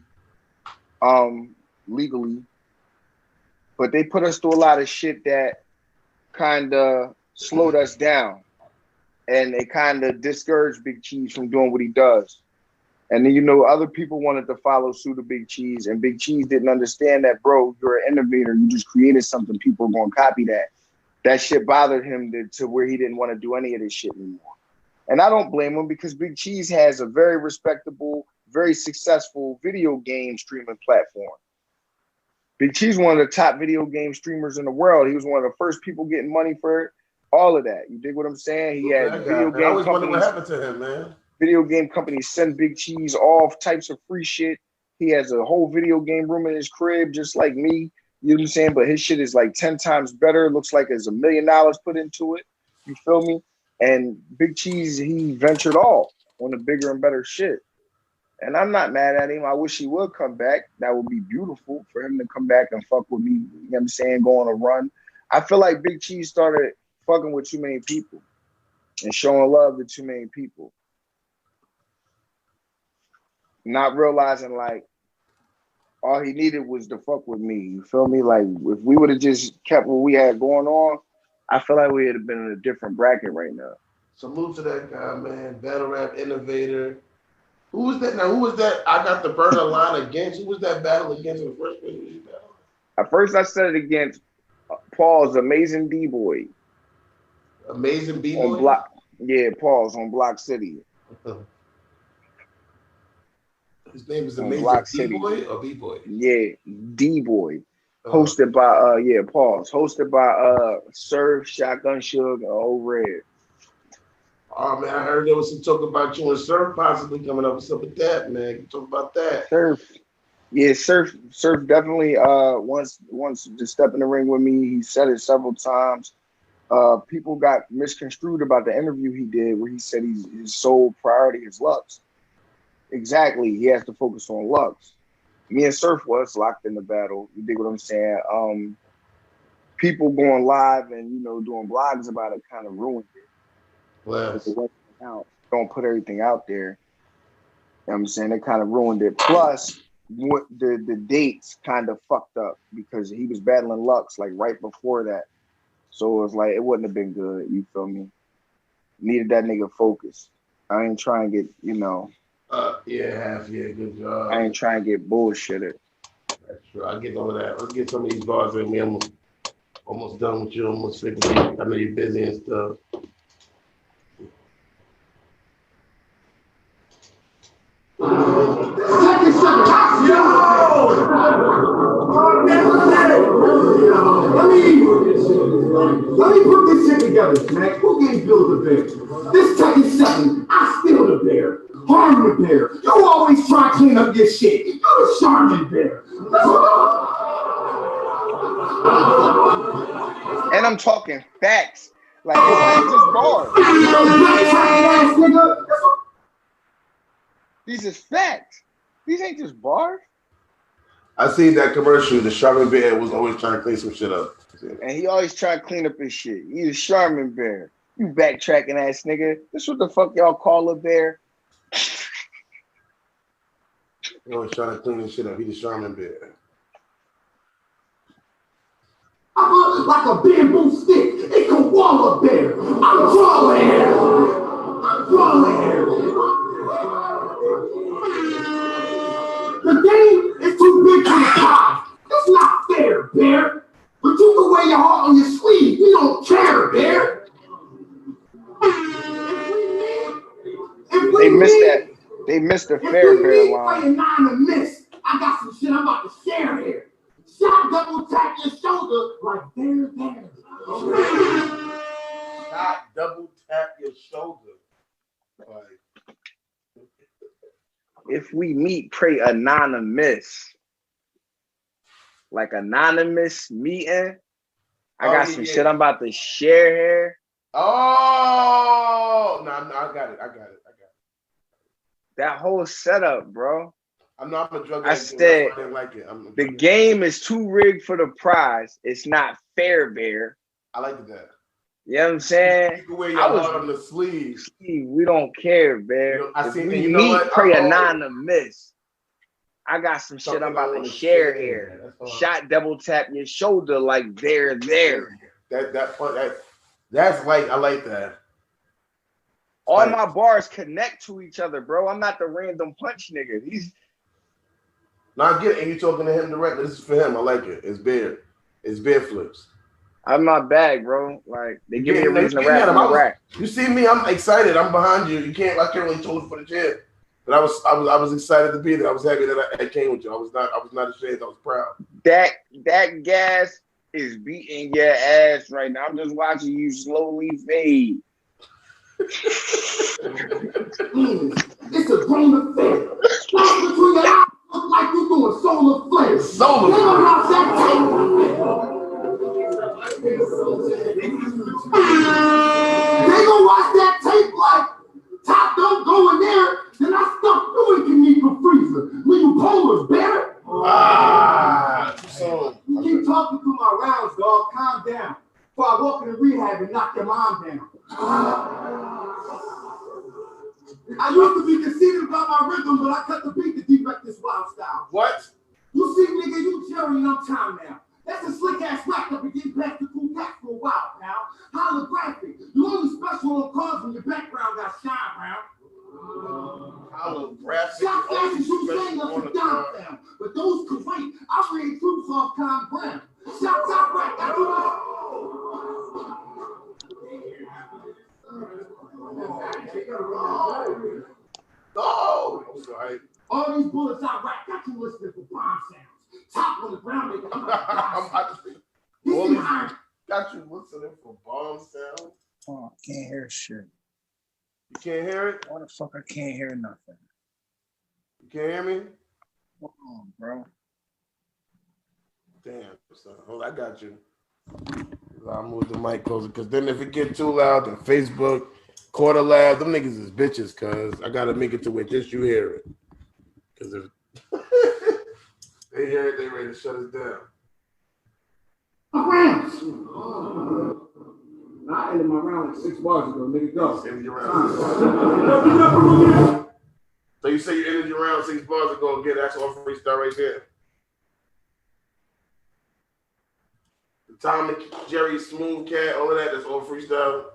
legally. But they put us through a lot of shit that kind of slowed us down. And it kind of discouraged Big Cheese from doing what he does. And then, you know, other people wanted to follow suit of Big Cheese, and Big Cheese didn't understand that, bro, you're an innovator. You just created something. People are going to copy that. That shit bothered him to where he didn't want to do any of this shit anymore. And I don't blame him, because Big Cheese has a very respectable, very successful video game streaming platform. Big Cheese is one of the top video game streamers in the world. He was one of the first people getting money for it. All of that. You dig what I'm saying? He had video game I always wonder companies. what happened to him, man. Video game companies send Big Cheese all types of free shit. He has a whole video game room in his crib, just like me. You know what I'm saying? But his shit is like 10 times better. It looks like there's $1 million put into it. You feel me? And Big Cheese, he ventured off on the bigger and better shit. And I'm not mad at him. I wish he would come back. That would be beautiful for him to come back and fuck with me. You know what I'm saying? Go on a run. I feel like Big Cheese started fucking with too many people and showing love to too many people. Not realizing, like, all he needed was to fuck with me. You feel me? Like, if we would have just kept what we had going on, I feel like we would have been in a different bracket right now. Salute to that guy, man. Battle rap innovator. Who was that? Now, who was that? I got the burner line against. Who was that battle against in the first place? At first, I said it against Paul's Amazing D-Boy. Amazing B-Boy? On Block, yeah, Paul's on Block City. His name is Amazing D-Boy or B-Boy? Yeah, D-Boy. Hosted by Paul's. Hosted by Surf, Shotgun Suge, and Old Red. Oh man, I heard there was some talk about you and Surf possibly coming up. What's up with that, man? You talk about that. Surf. Yeah, Surf definitely wants to step in the ring with me. He said it several times. People got misconstrued about the interview he did where he said his sole priority is Lux. Exactly. He has to focus on Lux. Me and Surf was locked in the battle. You dig what I'm saying? People going live and, you know, doing blogs about it kind of ruined it. Don't put everything out there. You know what I'm saying? It kind of ruined it. Plus, the dates kind of fucked up because he was battling Lux like right before that. So it was like, it wouldn't have been good. You feel me? Needed that nigga focused. I ain't trying to get, you know. Good job. I ain't trying to get bullshitted. That's true. I'll get over that. Let's get some of these bars in. I'm almost done with you. Almost finished. I know you're busy and stuff. Let me put this shit together, Smack. Who gave Bill the bear? This second second, I steal the bear, harm the bear. You always try to clean up your shit. You're the Charmin bear. And I'm talking facts. Like, this ain't just bars. These is facts. These ain't just bars. I seen that commercial. The Charmin bear was always trying to clean some shit up. And he always try to clean up his shit. He's a Charmin bear. You backtracking ass nigga. This what the fuck y'all call a bear? He always trying to clean his shit up. He's a Charmin bear. I look like a bamboo stick. It can wall a bear. I'm drawing here. The game is too big for the prize. It's not fair, bear. But you can wear your heart on your sleeve. We don't care, bear. They missed the fair bear line. Playing 9 to miss. I got some shit I'm about to share here. Shot double tap your shoulder like there. Shot double tap your shoulder. Like, if we meet, pray anonymous. Like anonymous meeting. I got some shit I'm about to share here. Oh, no, I got it. That whole setup, bro. I'm not a drug I addict. said I didn't like it. the game is too rigged for the prize. It's not fair, Bear. I like that. You know what I'm saying? You can wear your heart on the sleeve. We don't care, Bear. You know, I see. We You know meet, what? pray a 9 to miss. I got some shit I'm about to share here. Shot double tap your shoulder like they're there. That's like I like that. All like, my bars connect to each other, bro. I'm not the random punch nigga. Now I get it, and you talking to him directly. This is for him. I like it. It's Bear. It's Bear flips. I'm not bag, bro. Like they give me a reason to rap. You see me? I'm excited. I'm behind you. I can't really hold it for the jam. But I was excited to be there. I was happy that I came with you. I was not ashamed. I was proud. That gas is beating your ass right now. I'm just watching you slowly fade. It's a grown affair. Look between your eyes, look like you doing solar flare. Solar flare. They gonna watch that tape like top don't go in there. Then I stuck you in Kanika freezer. When you polar bear. You keep talking through my rounds, dog. Calm down. Before I walk into rehab and knock your mom down. I used to be conceited about my rhythm, but I cut the beat to defect this wild style. What? You see, nigga, you Jerry and I'm time now. That's a slick ass rap that been getting past the cool cat for a while, pal. Holographic. You only special on cars when your background got shine round. Holographic. Shot flashes you saying up and down down. But those could wait. I read troops off Con Brown. Shots out right. That's what Oh, I'm sorry. all these bullets I rack got you listening for bomb sounds. Top on the ground, nigga. I'm about to got you listening for bomb sounds. Oh, I can't hear shit. You can't hear it? Why the fuck I can't hear nothing? You can't hear me? Hold on, bro. Damn, son. Hold on, I got you. I'll move the mic closer because then if it get too loud, then Facebook, Quarter Lab, them niggas is bitches, cuz I gotta make it to where just you hear it. Cause if they hear it, they ready to shut us down. I ended my round like 6 bars ago, nigga. Go. Ended your round. So you say you ended your round 6 bars ago. Again, that's all freestyle right there. The Tom, Jerry, Smooth Cat, all of that, that's all freestyle.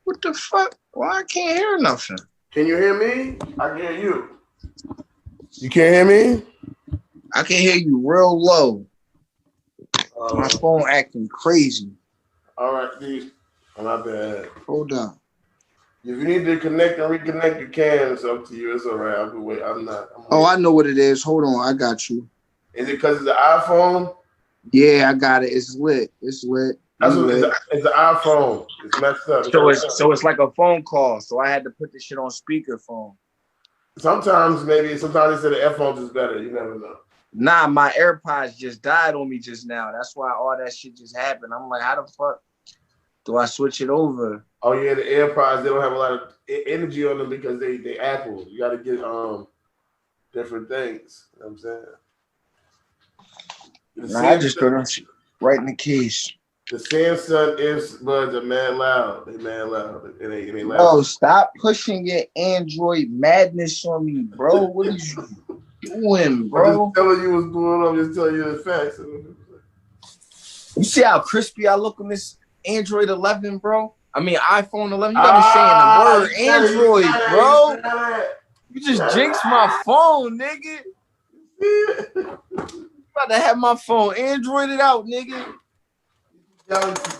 What the fuck? Why I can't hear nothing? Can you hear me? I can hear you. You can't hear me? I can hear you real low. My phone acting crazy. All right, dude. My bad. Hold on. If you need to connect and reconnect, you can. It's up to you. It's all right. I'm wait. I know what it is. Hold on. I got you. Is it because it's the iPhone? Yeah, I got it. It's lit. It's lit. That's what it's the iPhone. It's messed up. So it's like a phone call. So I had to put this shit on speakerphone. Sometimes they say the headphones is better. You never know. Nah, my AirPods just died on me just now. That's why all that shit just happened. I'm like, how the fuck do I switch it over? Oh yeah, the AirPods, they don't have a lot of energy on them because they Apple. You gotta get different things. You know what I'm saying? I just put them right in the case. The Samsung earbuds are mad loud. They mad loud. It ain't loud. Oh, stop pushing your Android madness on me, bro. What are you doing, bro? I'm just telling you what's going on. I'm just telling you the facts. You see how crispy I look on this Android 11, bro? I mean, iPhone 11. You got me saying the word Android, bro. You just jinxed my phone, nigga. About to have my phone Androided out, nigga.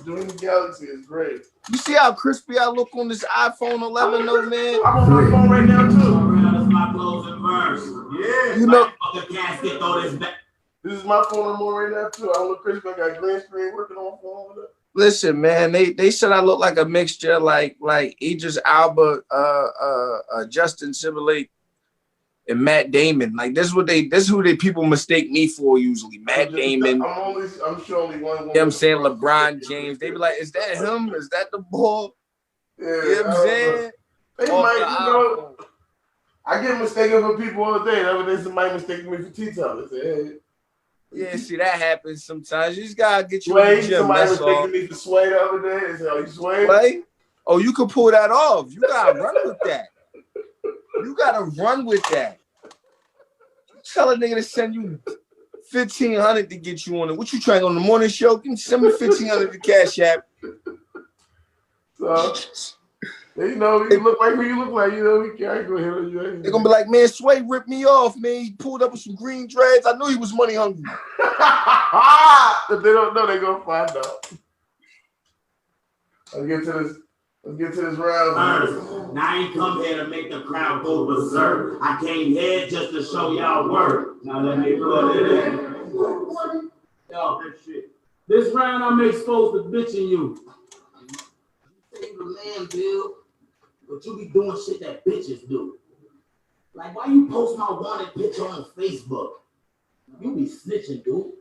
Doing the Galaxy is great. You see how crispy I look on this iPhone 11, though, man? I'm on my phone right now, too. That's my closing verse. Yeah. You know, Casket, throw this back. This is my phone I'm on right now, too. I don't look crispy. I got green screen working on my phone with it. listen, man, they said I look like a mixture like Idris Elba, Justin Timberlake, and Matt Damon. Like this is who people mistake me for usually. Matt Damon. I'm sure only one. You know what I'm saying? LeBron James. They be like, is that him? Is that the ball? Yeah, You know what I'm saying? They might, you know. I get mistaken for people all day. The other day, somebody mistaken me for T-Top. They say, hey. Yeah, see, that happens sometimes. You just gotta get you Sway, in the gym. somebody That's mistaken all. me for Sway the other day. They say, oh, you Sway? Sway? Oh, you can pull that off. You gotta run with that. You gotta run with that. You tell a nigga to send you $1,500 to get you on it. What you trying on the morning show? Can you send me $1,500 to Cash App? So, you know, you look like who you look like. You know, we can't go here. They're gonna be like, man, Sway ripped me off, man. He pulled up with some green dreads. I knew he was money hungry. If they don't know, they're gonna find out. Let's get to this round. Now I ain't come here to make the crowd go berserk. I came here just to show y'all work. Now let me put it in. Yo, that shit. This round I'm exposed to bitching you. You the man, Bill, but you be doing shit that bitches do. Like, why you post my wanted picture on Facebook? You be snitching, dude.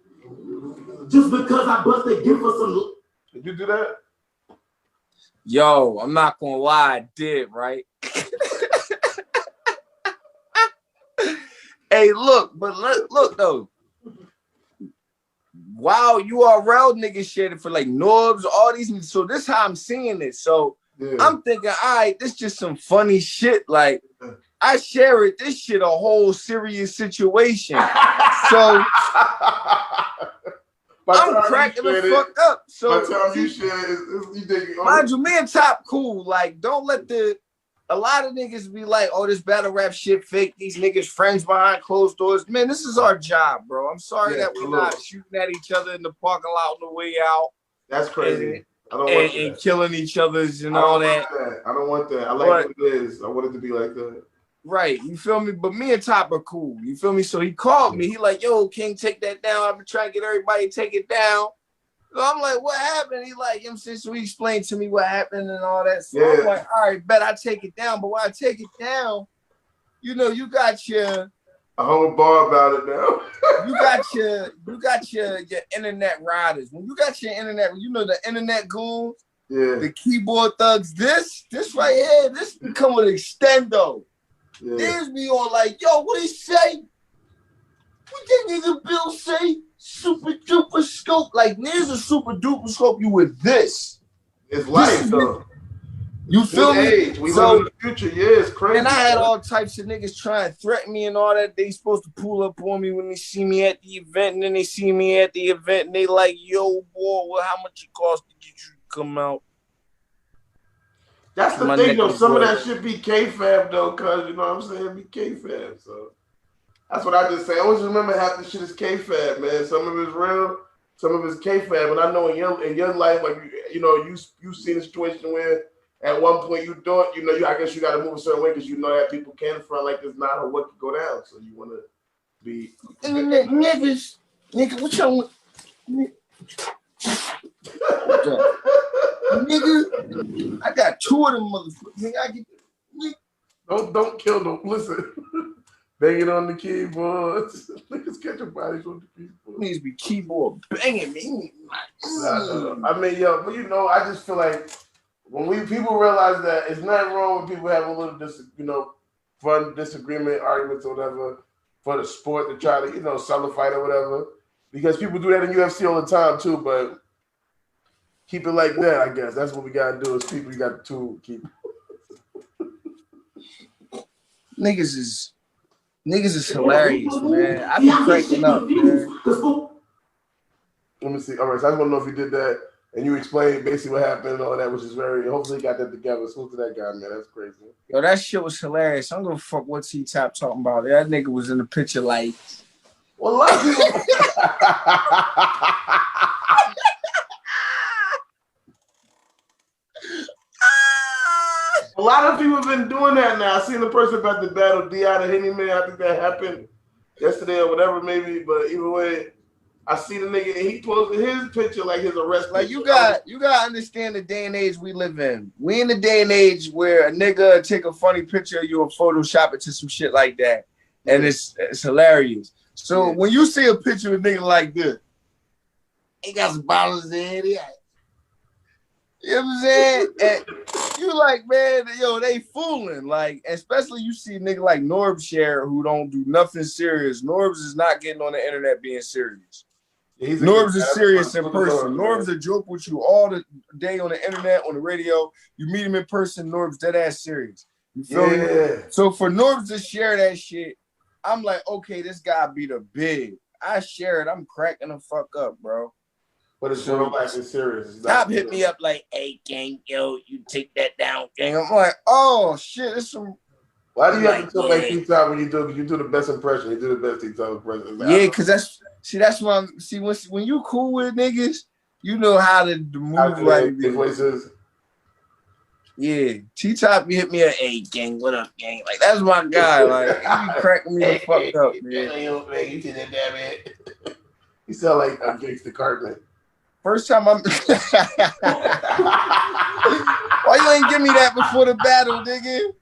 Just because I busted gift for some. Did you do that? Yo, I'm not gonna lie, I did, right? Hey, look, but look though. Wow, URL niggas shared it for like Norbs, all these. So this how I'm seeing it. So yeah. I'm thinking, all right, this just some funny shit. Like I share it. This shit a whole serious situation. So I'm cracking the fuck up. So by the time you share it, you think, mind you, me and Top cool. Like, don't let a lot of niggas be like, oh, this battle rap shit fake. These niggas friends behind closed doors. Man, this is our job, bro. I'm sorry that we're not shooting at each other in the parking lot on the way out. That's crazy. I don't want that. And killing each other's and all that. I don't want that. I like what it is. I want it to be like that. Right, you feel me? But me and Top are cool. You feel me? So he called me. He like, yo, King, take that down. I've been trying to get everybody to take it down. So I'm like, what happened? He like, so he explained to me what happened and all that. So I'm like, all right, bet I take it down. But when I take it down, you know, you got your a whole bar about it now. you got your internet riders. When you got your internet, you know, the internet goons, the keyboard thugs, this right here, this come with extendo. Yeah. There's me on like, yo, what he say? What that nigga Bill say? Super duper scope. Like, there's a super duper scope you with this. It's life, though. You feel me? We live in the future. Yeah, it's crazy. And I had all types of niggas trying to threaten me and all that. They supposed to pull up on me when they see me at the event. And then they see me at the event and they like, yo, boy, well, how much it cost to get you to come out? That's the thing, though. Some of that shit be K-Fab, though, because, you know what I'm saying? Be K-Fab, so. That's what I just say. I always remember half the shit is K-Fab, man. Some of it's real, some of it's K-Fab. And I know in your life, like, you know, you've seen a situation where at one point you thought, you know, I guess you got to move a certain way because you know that people can front like this not or what could go down. So you want to be. Niggas, nigga, what y'all nigga, I got two of them motherfuckers. Don't kill them. Listen. Banging on the keyboards. Niggas catching bodies on the keyboard. Needs to be keyboard banging me. I mean, yo, but you know, I just feel like when people realize that it's nothing wrong with people having a little, fun disagreement, arguments, or whatever for the sport to try to, sell a fight or whatever. Because people do that in UFC all the time too, but keep it like that, I guess. That's what we gotta do as people. You got the tool keep. Niggas is hilarious, man. I be cracking up, man. Let me see. All right, so I just want to know if you did that and you explained basically what happened and all that, which is hopefully you got that together. Salute to that guy, man. That's crazy. Yo, that shit was hilarious. I don't give a fuck what T-Top talking about. That nigga was in the picture like. Well, a lot of people. A lot of people have been doing that now. I seen the person about to battle D.I. the Henny Man. I think that happened yesterday or whatever, maybe. But either way, I see the nigga and he posted his picture like his arrest. Like you got to understand the day and age we live in. We in the day and age where a nigga take a funny picture of you and Photoshop it to some shit like that, and it's hilarious. So when you see a picture of a nigga like this, he got some bottles in it. You know what I'm saying? And You like, man, yo, they fooling. Like, especially you see a nigga like Norbs share who don't do nothing serious. Norbs is not getting on the internet being serious. Yeah, Norbs is serious in person. Norbs a joke with you all the day on the internet, on the radio. You meet him in person, Norbs dead ass serious. You feel me? So for Norbs to share that shit, I'm like, okay, this guy be the big. I share it. I'm cracking the fuck up, bro. But it's real life is serious. Top hit me up like, hey, gang, yo, you take that down, gang. I'm like, oh, shit, it's some... Why do you have to talk like T-Top when you do? You do the best impression. You do the best T-Top impression. Like, yeah, because that's why I'm... See, when you cool with niggas, you know how to move like this. Yeah, T-Top hit me up, hey, gang, what up, gang? Like, that's my guy. Like, he be cracking me the fuck up, man. You did that, man. You sound like a Gangsta Cartman. First time I'm... Why you ain't give me that before the battle, nigga?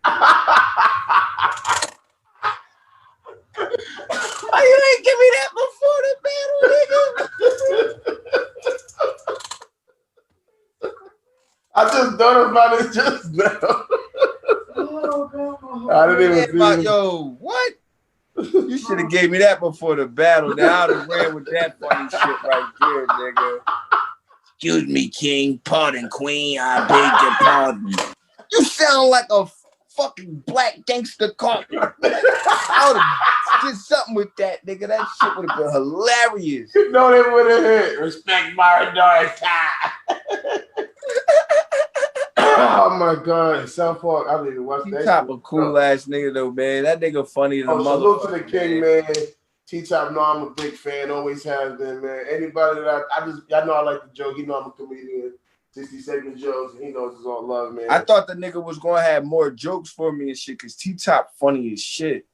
Why you ain't give me that before the battle, nigga? I just thought about it just now. I didn't even see it. Yo, what? You should have gave me that before the battle. Now I would have ran with that funny shit right there, nigga. Excuse me, king. Pardon, queen. I beg your pardon. You sound like a fucking black gangster carpet. I would have did something with that, nigga. That shit would have been hilarious. You know they would have hit. Respect Maradona. Oh my God, South Park. I didn't even watch that. T-Top a cool ass nigga though, man. That nigga funny as a motherfucker. Salute to the king, man. T-Top know I'm a big fan, always has been, man. Anybody that I know I like the joke. He know I'm a comedian. 60-second jokes, and he knows it's all love, man. I thought the nigga was gonna have more jokes for me and shit, cause T-Top funny as shit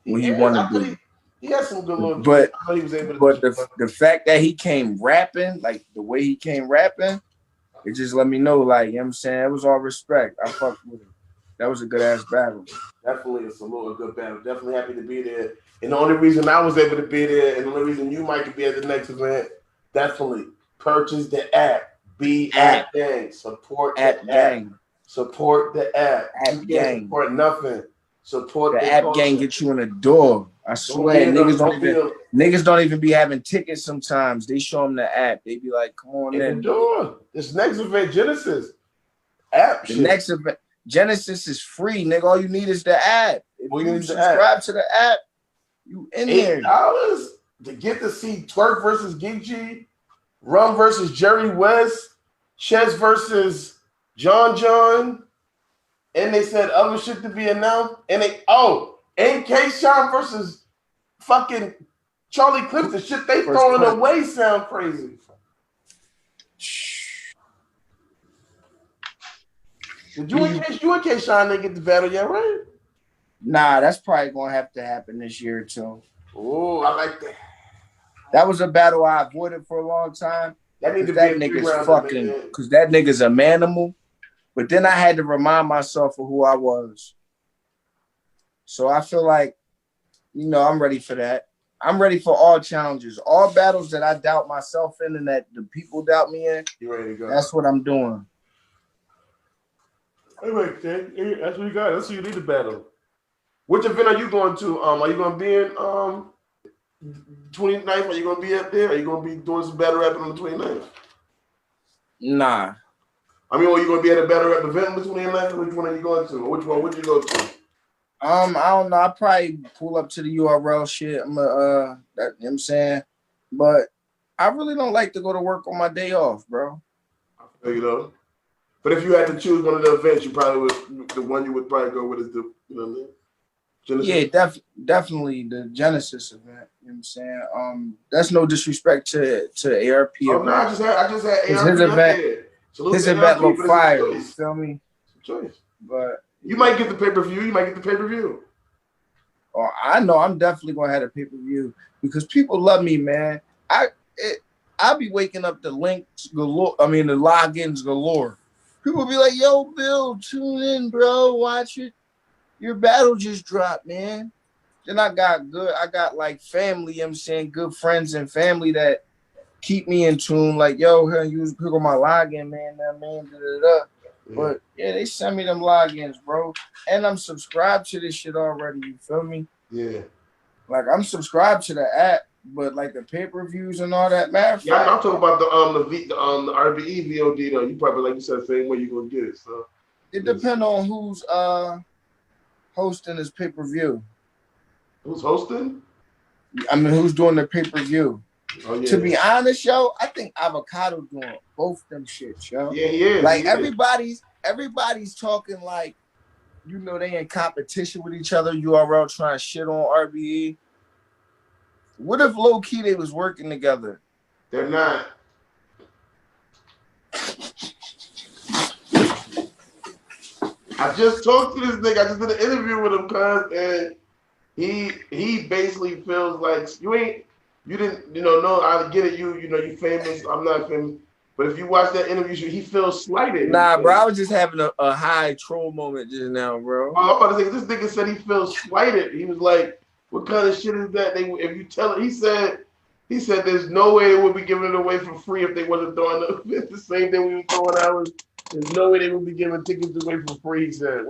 when he wanted to. He had some good little jokes. I know he was able to. But the fact that he came rapping, like the way he came rapping, it just let me know, like, you know what I'm saying? It was all respect. I fucked with him. That was a good ass battle. Definitely a salute, a good battle. Definitely happy to be there. And the only reason I was able to be there, and the only reason you might be at the next event, definitely purchase the app. Be APPGANG. Support the app. Support the app. APPGANG. Support nothing. Support the APPGANG. Get you in the door. I swear, niggas don't even be having tickets sometimes. They show them the app. They be like, come on in. The door. This next event, Genesis. App the next event, Genesis is free, nigga. All you need is the app. If you subscribe to the app, you in there. $8 to get to see Twerk versus Geechee, Rum versus Jerry West, Ches versus John, and they said other shit to be announced. And K-Shine versus fucking Charlie Clips. The shit they throwing away sound crazy. Did you and K-Shine didn't get the battle yet, right? Nah, that's probably gonna have to happen this year too. Oh, I like that. That was a battle I avoided for a long time. That nigga's fucking, because that nigga's a manimal. But then I had to remind myself of who I was. So I feel like, you know, I'm ready for that. I'm ready for all challenges, all battles that I doubt myself in and that the people doubt me in. You ready to go? That's what I'm doing. Anyway, that's what you got. That's what you need to battle. Which event are you going to? Are you going to be in 29th? Are you going to be up there? Are you going to be doing some battle rapping on the 29th? Nah. I mean, are you going to be at a battle rap event on the 29th? Which one are you going to? Or which one would you go to? I don't know. I'll probably pull up to the URL shit. You know what I'm saying? But I really don't like to go to work on my day off, bro. I feel you though. But if you had to choose one of the events, you probably would. The one you would probably go with is the, you know what I mean? Genesis? Yeah, definitely the Genesis event. You know what I'm saying? That's no disrespect to ARP. Oh no, I just had ARP. His event. His event look fire. You feel me? Choice. But you might get the pay-per-view. You might get the pay-per-view. Oh, I know. I'm definitely gonna have a pay-per-view because people love me, man. I'll be waking up the links galore. I mean the logins galore. People be like, "Yo, Bill, tune in, bro. Watch it. Your battle just dropped, man." Then I got like family. You know what I'm saying, good friends and family that keep me in tune. Like, yo, here on my login, man. Da, da, da. But yeah, they send me them logins, bro. And I'm subscribed to this shit already. You feel me? Yeah. Like I'm subscribed to the app, but like the pay-per-views and all that, man. Yeah, I'm talking about the RBE VOD though. You probably like you said the same way you're gonna get it. So it depends on who's hosting this pay-per-view. Who's hosting? I mean, who's doing the pay-per-view? Oh, yeah. To be honest, yo, I think Avocado doing both them shits, yo. Yeah, he is. Like everybody's talking like, you know, they in competition with each other. URL trying to shit on RBE. What if low key they was working together? They're not. I just talked to this nigga. I just did an interview with him, cuz, and he basically feels like you didn't, no, I get it, you famous, I'm not famous. But if you watch that interview, he feels slighted. Nah, bro, I was just having a high troll moment just now, bro. I'm about to say, this nigga said he feels slighted. He was like, what kind of shit is that? If you tell it, he said there's no way they would be giving it away for free if they wasn't throwing the same thing we were throwing ours. There's no way they would be giving tickets away for free, he said,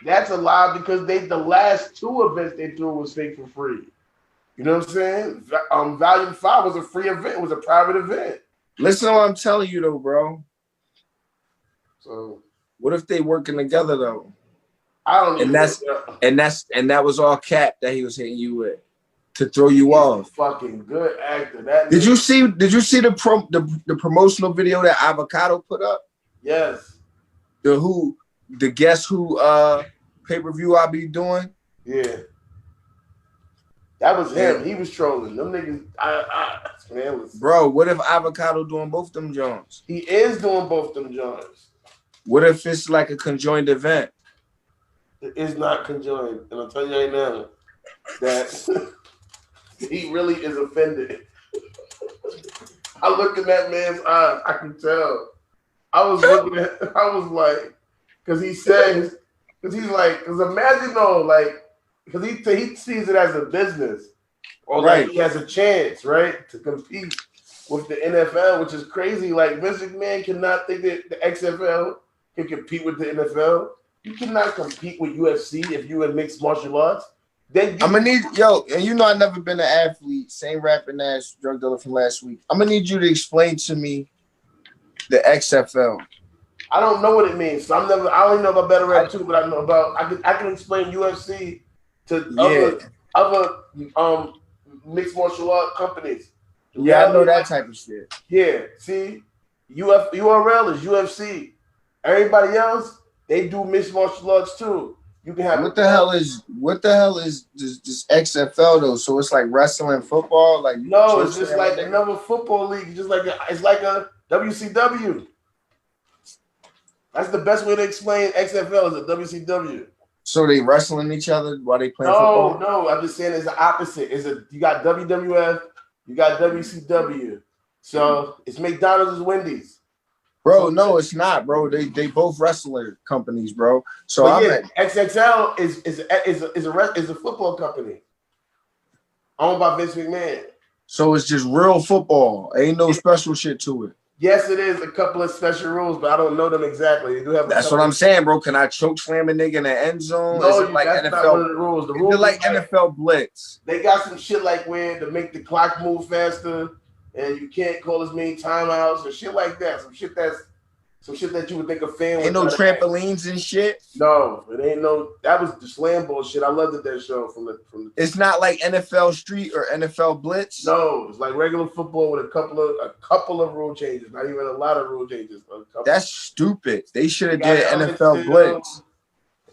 that's a lie because the last two events they threw was fake for free. You know what I'm saying? Volume 5 was a free event. It was a private event. Listen to what I'm telling you, though, bro. So what if they working together, though? I don't. And that was all cap that he was hitting you with to throw you off. Fucking good actor. Did you see the promotional video that Avocado put up? Yes. The guess who pay-per-view I'll be doing? Yeah. That was him. He was trolling. Them niggas, man, bro, what if Avocado doing both them Jones? He is doing both them Jones. What if it's like a conjoined event? It is not conjoined. And I'll tell you right now that he really is offended. I looked in that man's eyes. I can tell. I was like, because he says, because he's like, because imagine though, like, because he sees it as a business, or right. Like he has a chance, right, to compete with the NFL, which is crazy. Like Vince McMahon cannot think that the XFL can compete with the NFL. You cannot compete with UFC if you in mixed martial arts. Then I'm gonna need and you know I've never been an athlete. Same rapping ass drug dealer from last week. I'm gonna need you to explain to me the XFL. I don't know what it means. So I only know about better rap too, but I know about. I can explain UFC to other mixed martial art companies. Yeah, I know that type of shit. Yeah, see, URL is UFC. Everybody else, they do mixed martial arts too. You can have what the hell is this XFL though? So it's like wrestling, football, like no, it's just like another football league. It's like a WCW. That's the best way to explain XFL is a WCW. So they wrestling each other while they playing football? No, I'm just saying it's the opposite. You got WWF, you got WCW. So it's McDonald's and Wendy's. Bro, no, it's not, bro. They both wrestler companies, bro. So XXL is a football company owned by Vince McMahon. So it's just real football. Ain't no special shit to it. Yes, it is a couple of special rules, but I don't know them exactly. They do have. That's what I'm saying, bro. Can I choke slam a nigga in the end zone? No, like that's NFL, not one of the rules. The rules are like NFL blitz. They got some shit like where to make the clock move faster, and you can't call as many timeouts and shit like that. Some shit that you would think a fan would. Ain't no trampolines and shit. No, it ain't no. That was the slam bullshit. I loved that show from the. It's not like NFL Street or NFL Blitz. No, it's like regular football with a couple of rule changes. Not even a lot of rule changes. That's stupid. They should have did NFL Blitz.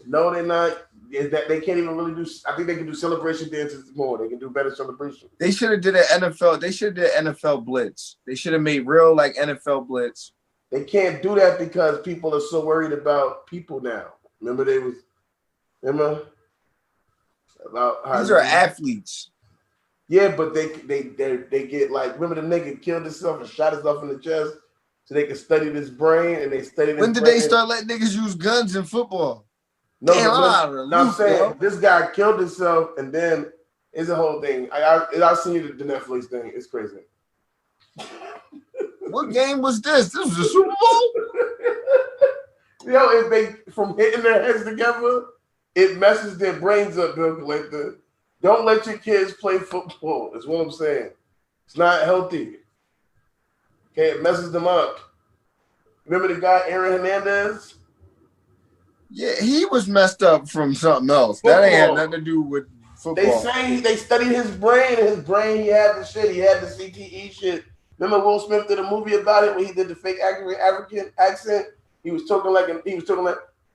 No, they're not. They can't even really do. I think they can do celebration dances more. They can do better celebration. They should have did an NFL. They should have did NFL Blitz. They should have made real like NFL Blitz. They can't do that because people are so worried about people now. Remember about how these are athletes. Yeah, but they get like, remember the nigga killed himself and shot himself in the chest so they can study this brain, and they studied this. When did they start letting niggas use guns in football? No, I'm saying this guy killed himself, and then it's a whole thing. I'll send you the Netflix thing. It's crazy. What game was this? This was a Super Bowl? if they from hitting their heads together, it messes their brains up, Bill Collector. Don't let your kids play football. That's what I'm saying. It's not healthy. Okay, it messes them up. Remember the guy Aaron Hernandez? Yeah, he was messed up from something else. Football. That ain't had nothing to do with football. They say they studied his brain. His brain, he had the shit. He had the CTE shit. Remember Will Smith did a movie about it when he did the fake African accent. He was talking like,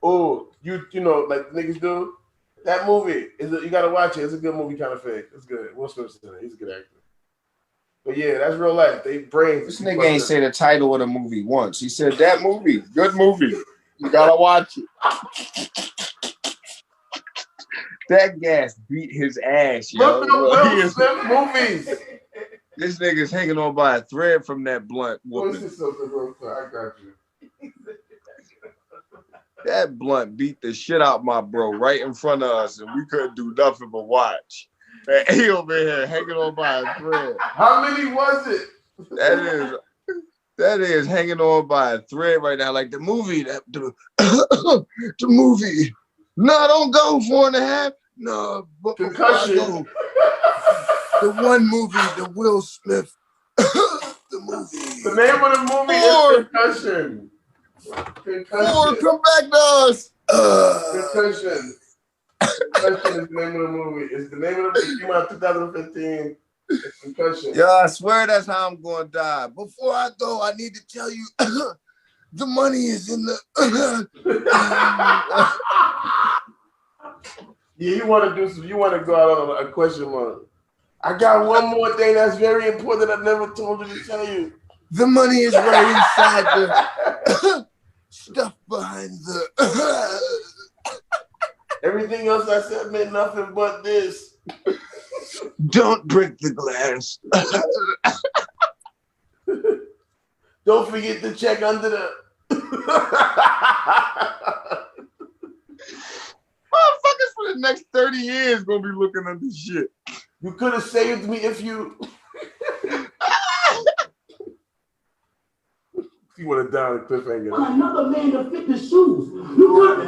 oh, you know, like niggas do. That movie you gotta watch it. It's a good movie, kind of fake. It's good. Will Smith's in it. He's a good actor. But yeah, that's real life. They brains. This nigga ain't say the title of the movie once. He said that movie, good movie. You gotta watch it. That gas beat his ass, yo. Look at Will Smith movies. This nigga's hanging on by a thread from that blunt whooping. I got you. That blunt beat the shit out my bro right in front of us, and we couldn't do nothing but watch. And he over here hanging on by a thread. How many was it? That is hanging on by a thread right now. Like the movie, the movie. No, don't go 4.5. No, but Concussion. Go, the one movie, the Will Smith, the movie. The name of the movie is Concussion. Or come back to us. Concussion. Concussion is the name of the movie. It's the name of the movie. Came out 2015. It's Concussion. Yeah, I swear that's how I'm going to die. Before I go, I need to tell you, the money is in the. Yeah, you want to go out on a question mark. I got one more thing that's very important that I never told you to tell you. The money is right inside the stuff behind the. Everything else I said meant nothing but this. Don't break the glass. Don't forget to check under the. Motherfuckers for the next 30 years gonna be looking at this shit. You could have saved me if you. You would have died at cliffhanger. Another man to fit the shoes. You could.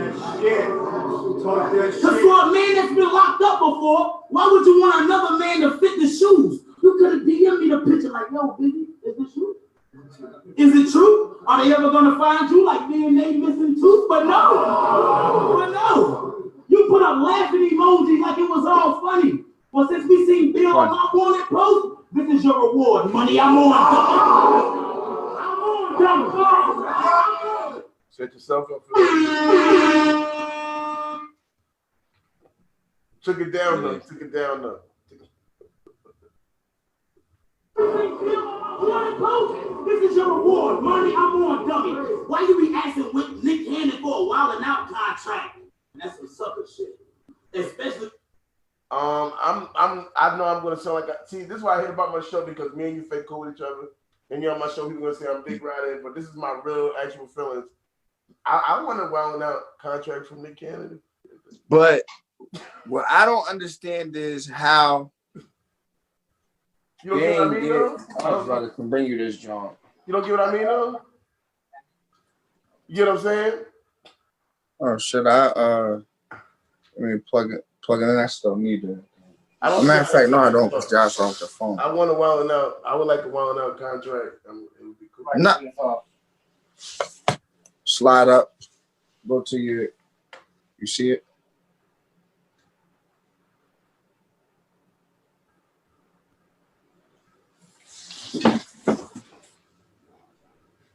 Because for a man that's been locked up before, why would you want another man to fit the shoes? You could have DM'd me the picture like, yo, baby, is this you? Is it true? Are they ever gonna find you like DNA missing tooth? But no. You put up laughing emojis like it was all funny. Well, since we seen Bill on my wanted post, this is your reward. Money, I'm on. Set yourself up for that. Took it down though. This is your reward. Money, I'm on, dummy. Why you be asking with Nick Cannon for a wild and out contract? And that's some sucker shit. Especially. I know I'm gonna sound like see. This is why I hate about my show because me and you fake cool with each other. And you're on my show, people gonna say I'm big riding, but this is my real actual feelings. I want a wild and out contract from Nick Cannon. But what I don't understand is how. You don't get what I mean, though? I was about to bring you this, John. You don't get what I mean, though? You get what I'm saying? Oh shit! Let me plug it in. I still need it. Matter of fact, no, I don't. Because Josh off the phone. I want a wild and out. I would like a wild and out contract. It would be cool. Not. Slide up. Go to your. You see it?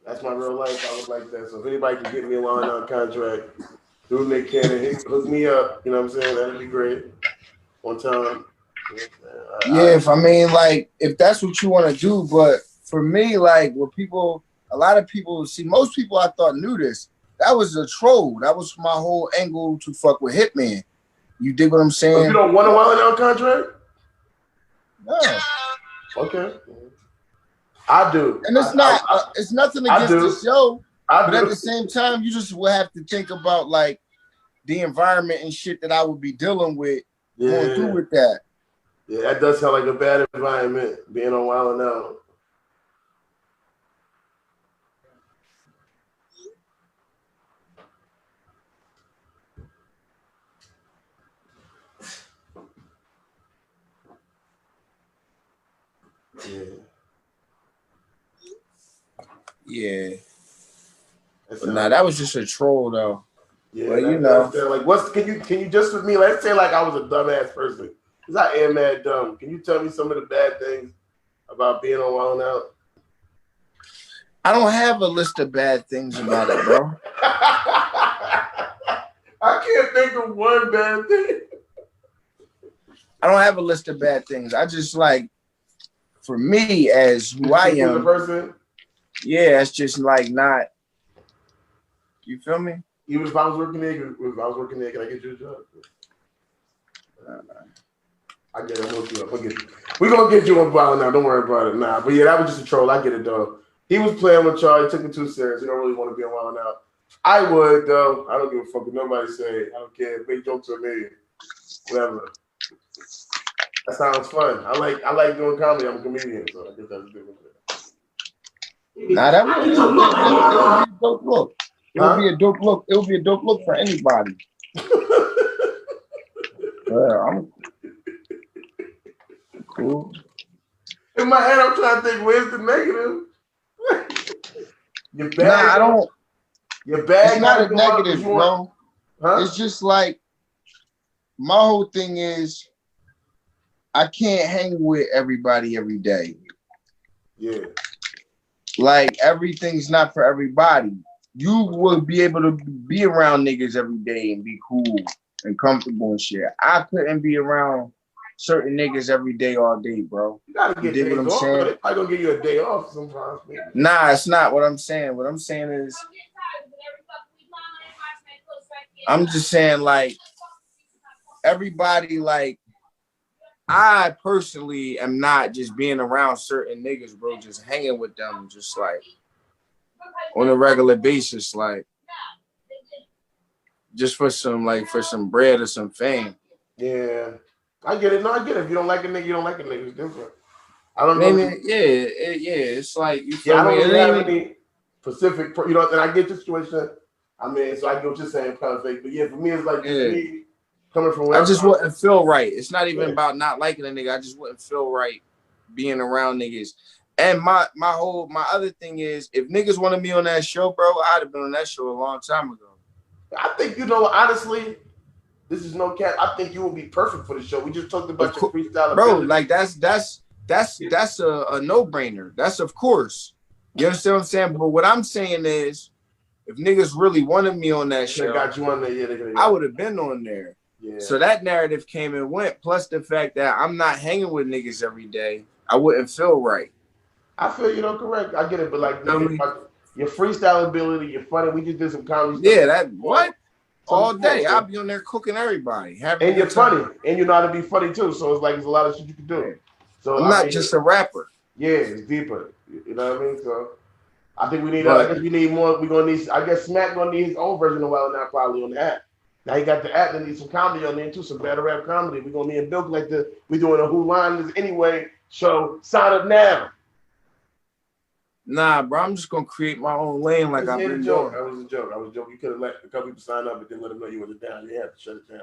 That's my real life. I would like that. So if anybody can get me a wild and out contract through Nick Cannon, hook me up. You know what I'm saying? That'd be great. On time. Yeah, if that's what you want to do, but for me, like a lot of people see, most people I thought knew this. That was a troll. That was my whole angle to fuck with Hitman. You dig what I'm saying? So you don't want a wild and out contract? No. Okay. I do. And it's it's nothing against the show. But at the same time, you just will have to think about like the environment and shit that I would be dealing with going through with that. Yeah, that does sound like a bad environment, being on Wild 'N Out. Yeah. But nah, that was just a troll though. Yeah, well, you know, like what's can you just with me? Let's say like I was a dumbass person. Cause I am mad dumb. Can you tell me some of the bad things about being on Wild 'N Out? I don't have a list of bad things about it, bro. I can't think of one bad thing. I don't have a list of bad things. I just like, for me as who I am, the person. Yeah, it's just like not. You feel me? Even if I was working there, can I get you a job? I get it. I'm gonna get you. We're gonna get you on Wild 'N Out. Don't worry about it. Nah, but yeah, that was just a troll. I get it though. He was playing with y'all. He took it too serious. He don't really want to be on Wild 'N Out. I would though. I don't give a fuck what nobody say. I don't care. Make jokes with me. Whatever. That sounds fun. I like doing comedy. I'm a comedian, so I guess that's a different thing. Nah, that would be a dope look. It would be a dope look. It would be a dope look for anybody. I'm cool. In my head, I'm trying to think, where's the negative? You're bad. Nah, I don't. You're bad. It's not a negative, bro. Huh? It's just like my whole thing is I can't hang with everybody every day. Yeah. Like everything's not for everybody. You will be able to be around niggas every day and be cool and comfortable and shit. I couldn't be around certain niggas every day all day, bro. You gotta get days off. They're probably gonna give you a day off sometimes. Maybe. Nah, it's not what I'm saying. What I'm saying is I'm just saying like everybody like I personally am not just being around certain niggas, bro, just hanging with them, just like on a regular basis, like just for some bread or some fame. Yeah, I get it. No, I get it. If you don't like a nigga, you don't like a nigga. It's different. I don't know. It's like you. Yeah, I don't really have any specific. And I get the situation. I mean, so I get what you're saying, kind of fake. But yeah, for me, it's like me coming from. I just wouldn't feel right. It's not even about not liking a nigga. I just wouldn't feel right being around niggas. And my other thing is, if niggas wanted me on that show, bro, I'd have been on that show a long time ago. I think, honestly, this is no cap. I think you will be perfect for the show. We just talked about your freestyle bro. ability. Like that's a no-brainer. That's of course. You understand what I'm saying? But what I'm saying is, if niggas really wanted me on that show, got you on there. Yeah, I would have been on there. Yeah. So that narrative came and went. Plus the fact that I'm not hanging with niggas every day, I wouldn't feel right. I feel you know correct. I get it, but like your freestyle ability, you're funny. We just did some comedy. Yeah, that what? All day. I'll be on there cooking everybody. And you're funny. And you know how to be funny too. So it's like there's a lot of shit you can do. So I'm not just a rapper. Yeah, it's deeper. You know what I mean? So I think we need I guess we need more. We're gonna need I guess Smack gonna need his own version of Wild 'N Out probably on the app. Now he got the app and need some comedy on there too, some better rap comedy. We're gonna need a Bill Collector. We doing a Who Line Is Anyway show. Sign up now. Nah, bro, I'm just gonna create my own lane like I've been doing. That was a joke. You could have let a couple people sign up, but then let them know you wasn't down. You had to shut it down.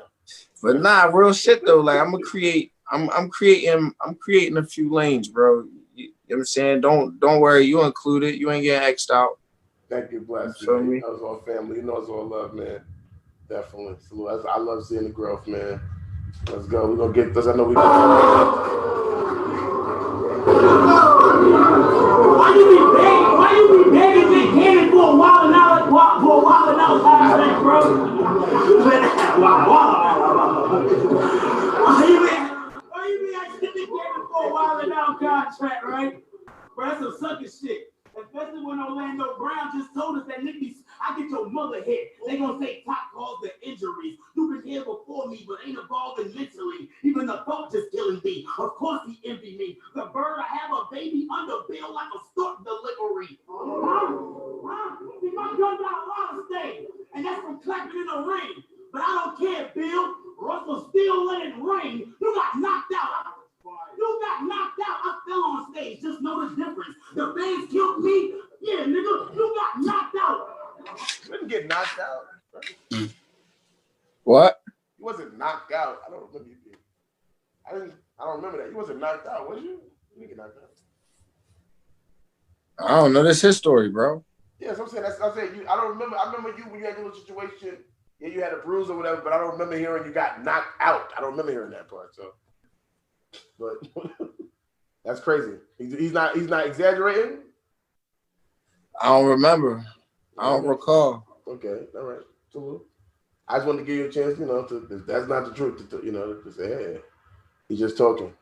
But nah, real shit though. Like I'm creating a few lanes, bro. You know what I'm saying? Don't worry, you included. You ain't getting X'd out. Thank you, bless you. Man. That was all family. You know it's all love, man. Definitely. So I love seeing the growth, man. Let's go. We're gonna get this. I know we Why you be begging Big Cannon for a Wild 'N Out contract, bro? Why you be asking Big Cannon for a Wild 'N Out contract, right? Bro, that's some sucker shit. Especially when Orlando Brown just told us that niggas, I get your mother hit. They gonna say Top caused the injuries. You been here before me, but ain't evolving mentally. Even the thought just killing me. Of course he envy me. The bird, I have a baby under bill like a stork delivery. See, my gun got a lot of stain, and that's from clapping in the ring. But I don't care, Bill. Russell still let it ring. You got knocked out. You got knocked out. I fell on stage. Just know the difference. The fans killed me. Yeah, nigga, you got knocked out. You didn't get knocked out. What? You wasn't knocked out. I don't remember you did. I don't remember that. You wasn't knocked out, was you? You didn't get knocked out. I don't know. That's his story, bro. Yeah, so I'm saying that's. I'm saying you. I don't remember. I remember you when you had your little situation. Yeah, you had a bruise or whatever, but I don't remember hearing you got knocked out. I don't remember hearing that part. So, but that's crazy. He's not exaggerating. I don't remember. I don't recall. Okay, all right. So I just wanted to give you a chance, you know, to that's not the truth, to, you know, to say, hey, he's just talking.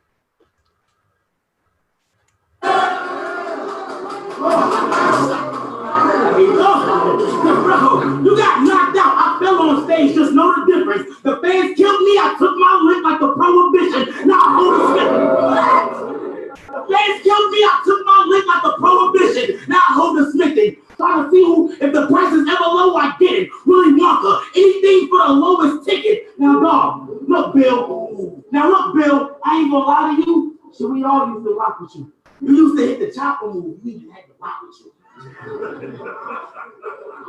Bro, you got knocked out. I fell on stage. Just know the difference. The fans killed me. I took my lick like a prohibition. Now hold the smithing. The fans killed me. I took my lick like a prohibition. Now hold the smithing. Trying to see who, if the price is ever low, I get it. Willy Wonka, anything for the lowest ticket. Now, dog, look, Bill. Now, look, Bill. I ain't gonna lie to you. So we all used to rock with you. You used to hit the chopper move. We even had to rock with you. We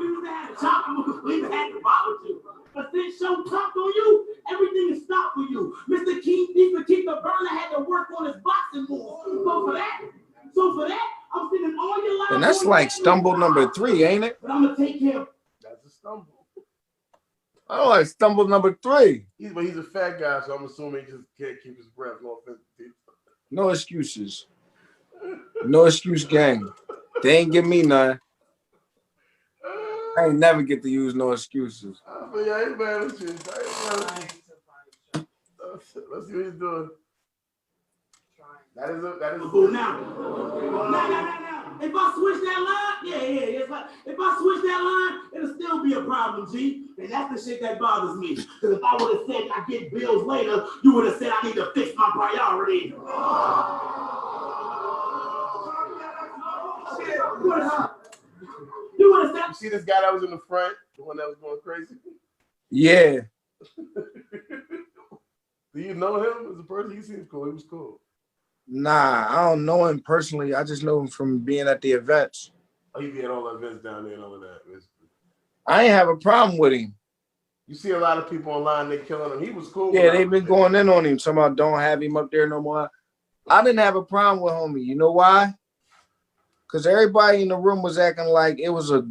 used to have the chopper move. We even had to rock with you. But since show topped on you, everything is stopped for you. Mr. King, Mr. King the Burner had to work on his boxing move. So for that, I'm sitting all your life. And that's like stumble number 3, ain't it? But I'm gonna take him. That's a stumble. I don't like stumble number 3. But he's a fat guy, so I'm assuming he just can't keep his breath. No offense to people. No excuses. No excuse gang. They ain't give me none. I ain't never get to use no excuses. But yeah, I ain't mad at you. Let's see what he's doing. That is a Go now. Now. If I switch that line, yeah. If I switch that line, it'll still be a problem, G. And that's the shit that bothers me. Because if I would have said I get bills later, you would have said I need to fix my priority. You would have said. You see this guy that was in the front, the one that was going crazy? Yeah. Do you know him as a person? He seems cool. He was cool. Nah, I don't know him personally. I just know him from being at the events. Oh, he be at all the events down there and all of that. I ain't have a problem with him. You see a lot of people online, they killing him. He was cool. Yeah, they've been going in on him. Somehow don't have him up there no more. I didn't have a problem with homie. You know why? Because everybody in the room was acting like it was a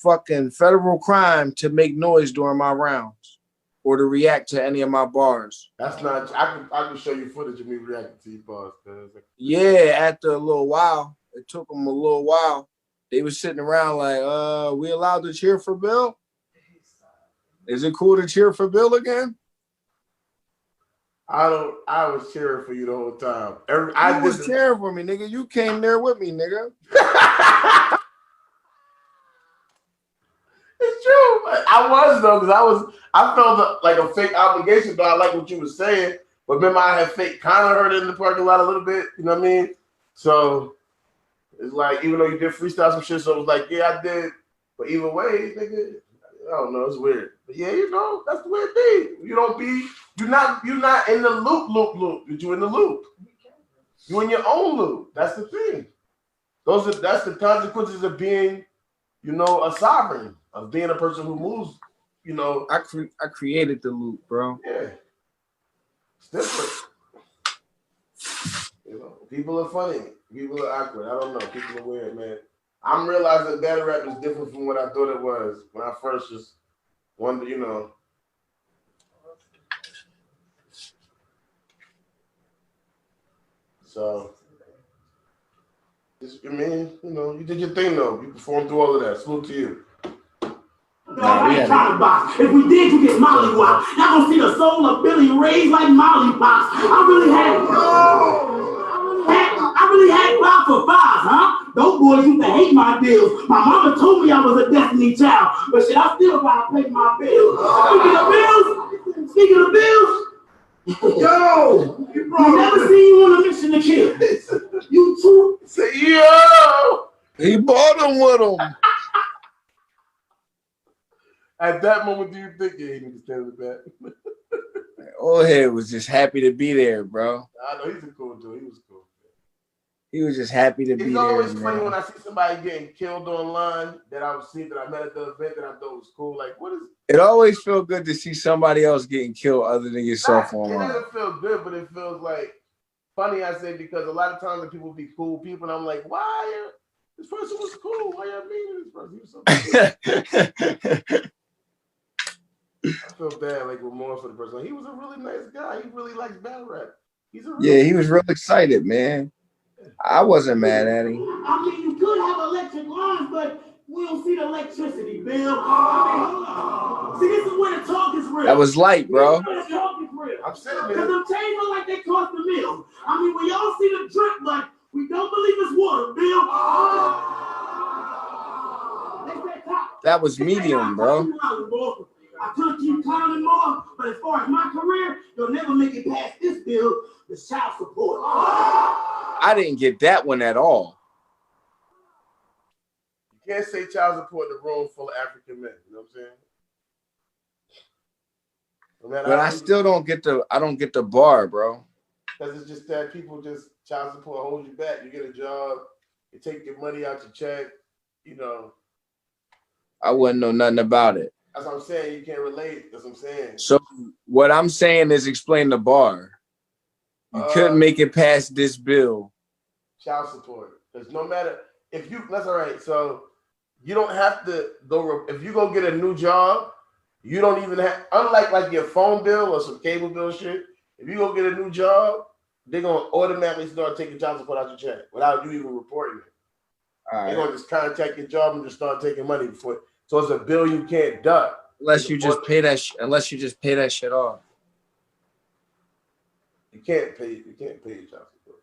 fucking federal crime to make noise during my rounds or to react to any of my bars. That's not. I can show you footage of me reacting to your bars. Yeah, after a little while, it took them a little while. They was sitting around like, we allowed to cheer for Bill? Is it cool to cheer for Bill again? I was cheering for you the whole time. I was cheering for me, nigga. You came there with me, nigga. It's true. I was though, because I felt like a fake obligation, but I like what you were saying. But remember, I had fake kind of heard it in the parking lot a little bit. You know what I mean? So it's like, even though you did freestyle some shit, so it was like, yeah, I did. But either way, nigga, I don't know. It's weird. But yeah, you know, that's the way it be. You're not in the loop. You're in the loop. You're in your own loop. That's the thing. That's the consequences of being, you know, a sovereign, of being a person who moves, you know. I created the loop, bro. Yeah. It's different. You know, people are funny. People are awkward. I don't know. People are weird, man. I'm realizing battle rap is different from what I thought it was when I first just wanted, you know. So, I mean, you know, you did your thing though. You performed through all of that. Salute to you. No, I ain't trying to box. If we did, you get mollywopped. Y'all gonna see the soul of Billy raised like mollypops. I really had 5 for 5, huh? Those boys used to hate my deals. My mama told me I was a Destiny Child, but shit, I still gotta pay my bills. Speaking of bills, yo, I never seen you on a mission to kill. You too. Say yo. He bought him with him. At that moment, do you think he need to stand in the back? Old head was just happy to be there, bro. I know he's a cool dude. He was cool. He was just happy to be there. It's always funny when I see somebody getting killed online that I met at the event that I thought was cool. Like, what is it? It always feels good to see somebody else getting killed other than yourself online. It doesn't feel good, but it feels like funny, I say, because a lot of times when people be cool people, and I'm like, why? This person was cool. Why y'all mean this person? He was so I feel bad, like remorse for the person. He was a really nice guy. He really likes battle rap. He's a yeah, he was real excited, man. I wasn't mad at him. I mean, you could have electric lines, but we don't see the electricity, Bill. I mean, see, this is where the talk is real. That was light, bro. This is where the talk is real. I'm saying, man. Because them chains look like they cost a meal. I mean, we all see the drip, but we don't believe it's water, Bill. That was medium, bro. I could keep counting more, but as far as my career, you'll never make it past this bill, the child support. I didn't get that one at all. You can't say child support in a room full of African men. You know what I'm saying? But I still don't get the bar, bro. Because it's just that people just child support holds you back. You get a job, you take your money out your check, you know. I wouldn't know nothing about it. That's what I'm saying. You can't relate. That's what I'm saying. So what I'm saying is explain the bar. You couldn't make it past this bill. Child support. Because no matter if you, that's all right. So you don't have to go, if you go get a new job, you don't even have, unlike like your phone bill or some cable bill shit, if you go get a new job, they're going to automatically start taking child support out your check without you even reporting it. All right. They're going to just contact your job and just start taking money before. So it's a bill you can't duck. Unless you just pay that shit off. You can't pay child support.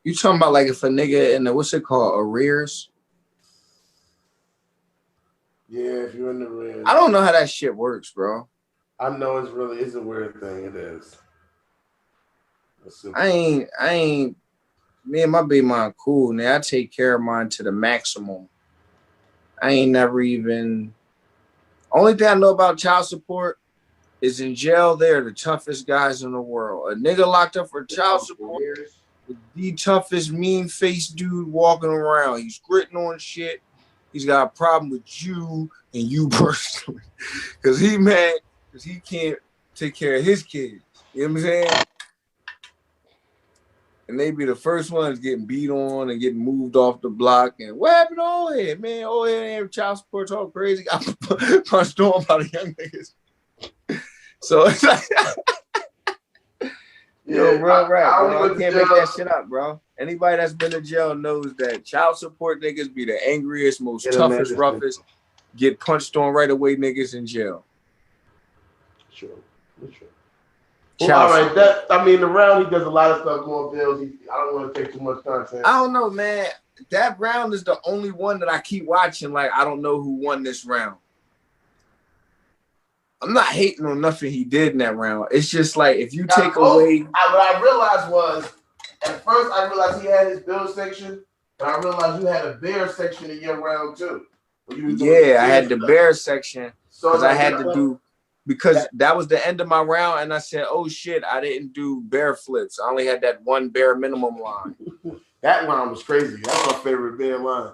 You talking about like if a nigga in the, what's it called, arrears? Yeah, if you're in the arrears. I don't know how that shit works, bro. I know it's a weird thing. It is. I ain't. Me and my baby mom cool. Now I take care of mine to the maximum. I ain't never even. Only thing I know about child support is in jail. They're the toughest guys in the world. A nigga locked up for child support is the toughest mean-faced dude walking around. He's gritting on shit. He's got a problem with you and you personally, because he mad because he can't take care of his kids. You know what I'm saying? And they be the first ones getting beat on and getting moved off the block. And what happened to old head, man? Old head ain't child support all crazy. Got punched on by the young niggas. So it's like, yo, real rap. I can't make that shit up, bro. Anybody that's been to jail knows that child support niggas be the angriest, most toughest, roughest, get punched on right away niggas in jail. Sure. Well, all right, the round he does a lot of stuff, more bills. I don't want to take too much content. I don't know, man. That round is the only one that I keep watching. Like, I don't know who won this round. I'm not hating on nothing he did in that round. It's just like if you take away. What I realized was, at first I realized he had his bill section, but I realized you had a bear section in your round too. Yeah, I had the bear section because I had to do. Because that was the end of my round, and I said, "Oh shit, I didn't do bear flips. I only had that one bare minimum line." That line was crazy. That's my favorite bear line.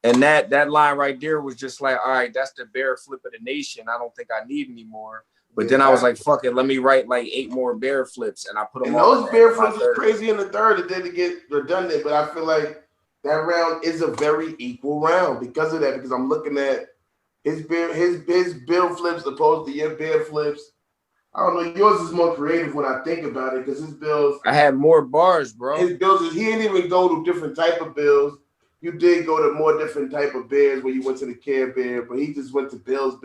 And that line right there was just like, all right, that's the bear flip of the nation. I don't think I need anymore. But then I was like, fuck it, let me write like 8 more bear flips, and I put them. And those bear flips was crazy in the third. It didn't get redundant, but I feel like that round is a very equal round because of that. Because I'm looking at. His bill flips opposed to your bear flips. I don't know. Yours is more creative when I think about it because his bills. I had more bars, bro. His bills. He didn't even go to different type of bills. You did go to more different type of bears where you went to the Care Bear, but he just went to bills.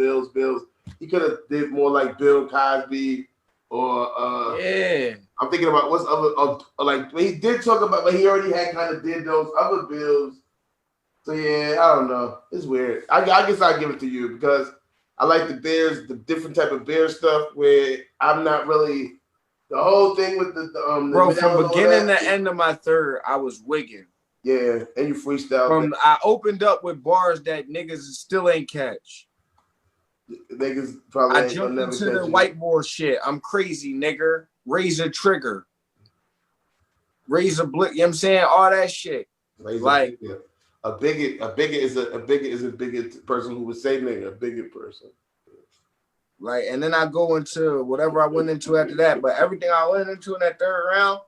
He could have did more like Bill Cosby or yeah. I'm thinking about what's other like he did talk about, but he already had kind of did those other bills. So yeah, I don't know. It's weird. I guess I'll give it to you because I like the bears, the different type of bear stuff where I'm not really the whole thing with the bro, from beginning to end of my third, I was wigging. Yeah, and you freestyle. I opened up with bars that niggas still ain't catch. Niggas probably I jumped into the whiteboard shit. I'm crazy, nigger. Razor trigger. Razor blick, you know what I'm saying? All that shit. Like a bigot is a bigot person who would say nigga, a bigot person. Like, and then I go into whatever I went into after that. But everything I went into in that third round,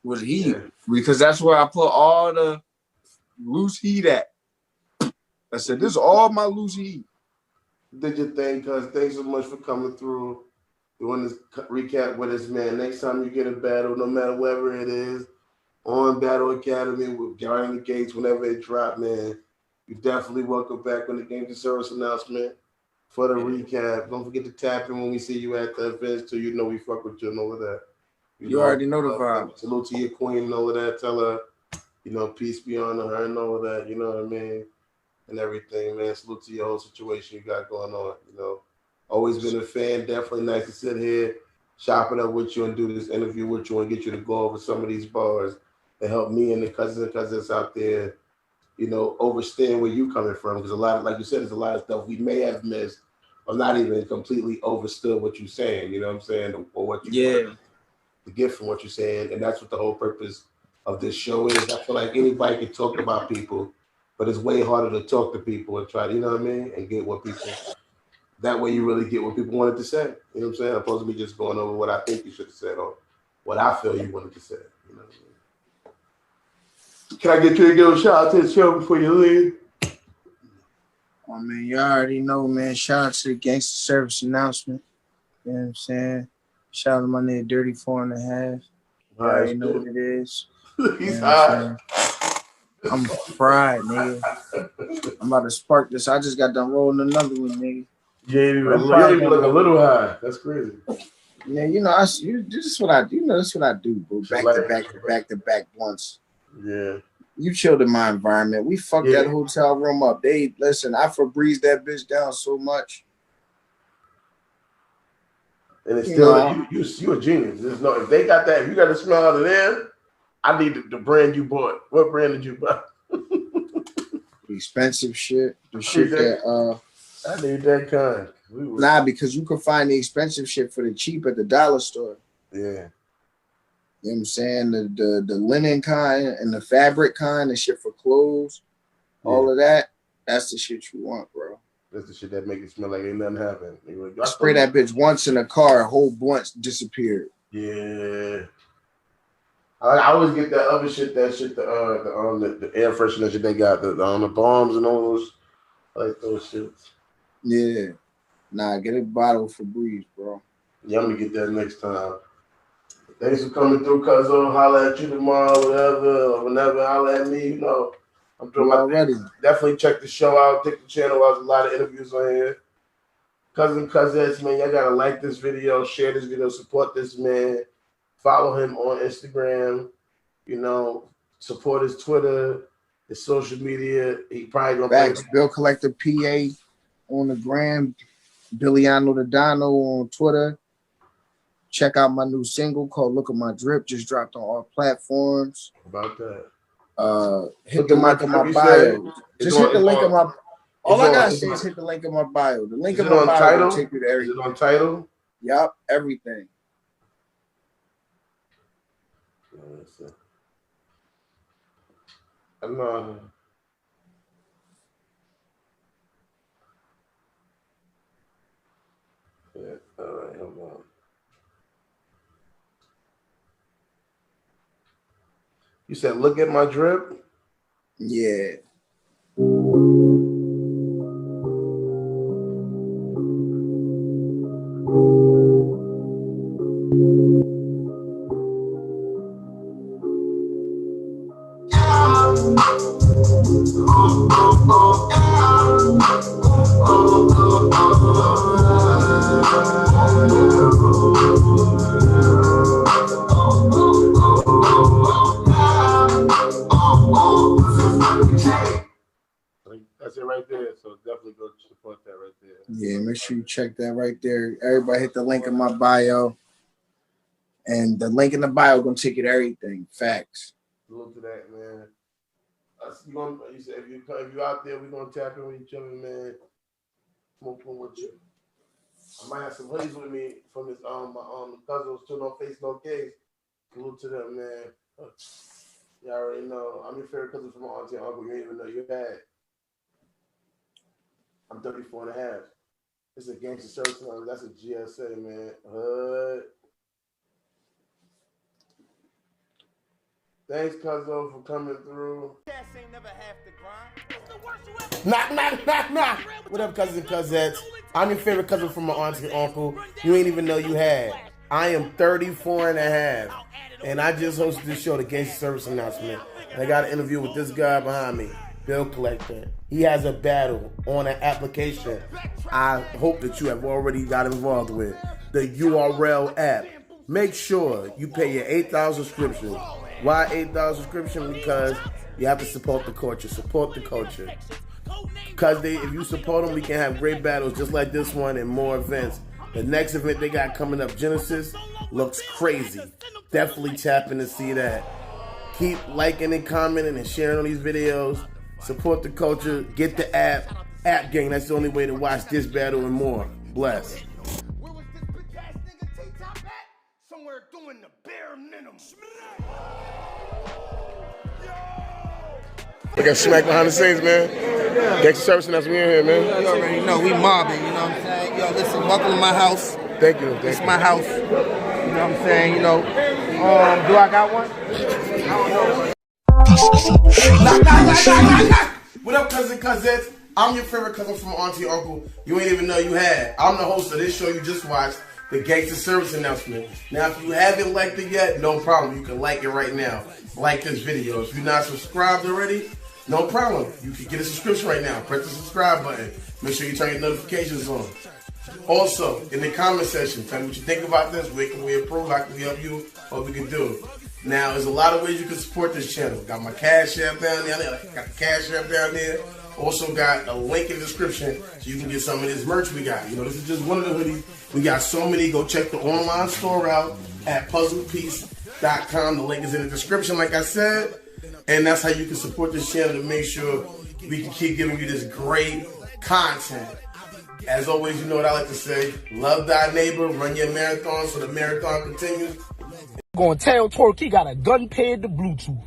with heat because that's where I put all the loose heat at. I said, this is all my loose heat. Did your thing, cuz. Thanks so much for coming through, doing this recap with us, man. Next time you get a battle, no matter wherever it is, on Battle Academy with Guarding the Gates, whenever it drop, man, you definitely welcome back when the Games of Service announcement for the recap. Don't forget to tap in when we see you at the events, so you know we fuck with you and all of that. You already know the vibe. Salute to your queen and all of that. Tell her, peace be on her and all of that. You know what I mean? And everything, man. Salute to your whole situation you got going on. Always been a fan. Definitely nice to sit here, chop it up with you, and do this interview with you and get you to go over some of these bars and help me and the cousins out there, understand where you coming from. Because a lot of, like you said, there's a lot of stuff we may have missed or not even completely understood what you're saying. You know what I'm saying? Or what you to get from what you're saying. And that's what the whole purpose of this show is. I feel like anybody can talk about people, but it's way harder to talk to people and try to, and get what people, that way you really get what people wanted to say. You know what I'm saying? Opposed to me just going over what I think you should have said or what I feel you wanted to say. You know what I mean? Can I get you to give a shout out to the show before you leave? I mean, you already know, man. Shout out to the Gangster Service announcement. You know what I'm saying? Shout out to my nigga Dirty 4.5. You already know what it is. He's hot. I'm fried, nigga. I'm about to spark this. I just got done rolling another one, nigga. You look a little high. That's crazy. Yeah, this is what I do. That's what I do, bro. Back to back once. Yeah. You chilled in my environment. We fucked that hotel room up. I Febrezed that bitch down so much. And it's still you a genius. If they got that, if you got the smell out of there, I need the brand you bought. What brand did you buy? Expensive shit. The shit that I need that kind. Nah, because you can find the expensive shit for the cheap at the dollar store. Yeah. You know what I'm saying? The linen kind and the fabric kind, the shit for clothes, all of that, that's the shit you want, bro. That's the shit that make it smell like ain't nothing happened. I spray that bitch once in a car, a whole blunt disappeared. Yeah. I always get that other shit, the air freshener shit they got, the bombs and all those, like those shits. Yeah. Nah, get a bottle for Febreze, bro. Yeah, I'm gonna get that next time. Thanks for coming through, cuz I'll holler at you tomorrow, whenever, holler at me, I'm doing my thing. Definitely check the show out, check the channel out. There's a lot of interviews on here. Cousins, man, y'all gotta like this video, share this video, support this man, follow him on Instagram, support his Twitter, his social media. He probably gonna Bill Collector PA on the gram, Billiano the Dino on Twitter. Check out my new single called Look at My Drip. Just dropped on all platforms. About that. Hit the link in my bio. Just hit the link in my. All I gotta say is hit the link in my bio. The link in my bio will take you to everything. Is it on Tidal? Yup, everything. I know. Yeah. All right. Hold on. You said, look at my drip? Yeah. That's it right there. So definitely go support that right there. Yeah, make sure you check that right there. Everybody hit the link in my bio. And the link in the bio gonna take you to everything. Facts. Look to that, man. You said if you out there, we're gonna tap in with each other, man. Smoking with you. I might have some hoodies with me from this my cousins still no face, no case. Salute to them, man. You already know. I'm your favorite cousin from my auntie and uncle. You didn't even know you had. I'm 34.5. This is a gangster service number. That's a GSA, man. Thanks, Cuzzo, for coming through. Knock, knock, knock, knock. What up, cousins and cousettes? I'm your favorite cousin from my auntie and uncle. You ain't even know you had. I am 34 and a half. And I just hosted this show, the Gangster Service Announcement. And I got an interview with this guy behind me, Bill Collector. He has a battle on an application I hope that you have already got involved with, the URL app. Make sure you pay your $8 subscription. Why $8 subscription? Because you have to support the culture. Support the culture. Because if you support them, we can have great battles just like this one and more events. The next event they got coming up, Genesis, looks crazy. Definitely tap in to see that. Keep liking and commenting and sharing on these videos. Support the culture. Get the app. APPGANG. That's the only way to watch this battle and more. Bless. Where was this bitch ass nigga T-Top at? Somewhere doing the bare minimum. We got smack behind the scenes, man. Gangster Service Announcement in here, man. You already know we mobbing, you know what I'm saying? Yo, listen, welcome to my house. Thank you. This is my house. You know what I'm saying? You know, do I got one? What up, cousin, cousins? I'm your favorite cousin from auntie and uncle. You ain't even know you had. I'm the host of this show you just watched, the Gangster Service Announcement. Now, if you haven't liked it yet, no problem. You can like it right now. Like this video. If you're not subscribed already, no problem. You can get a subscription right now. Press the subscribe button. Make sure you turn your notifications on. Also, in the comment section, tell me what you think about this. Where can we improve? How can we help you? What we can do. Now, there's a lot of ways you can support this channel. Got my Cash App down there. Got the Cash App down there. Also got a link in the description so you can get some of this merch we got. You know, this is just one of the hoodies. We got so many. Go check the online store out at puzzlepiece.com. The link is in the description, like I said. And that's how you can support this channel to make sure we can keep giving you this great content. As always, you know what I like to say. Love thy neighbor. Run your marathon so the marathon continues. Gonna tell Twerk he got a gun paired to Bluetooth.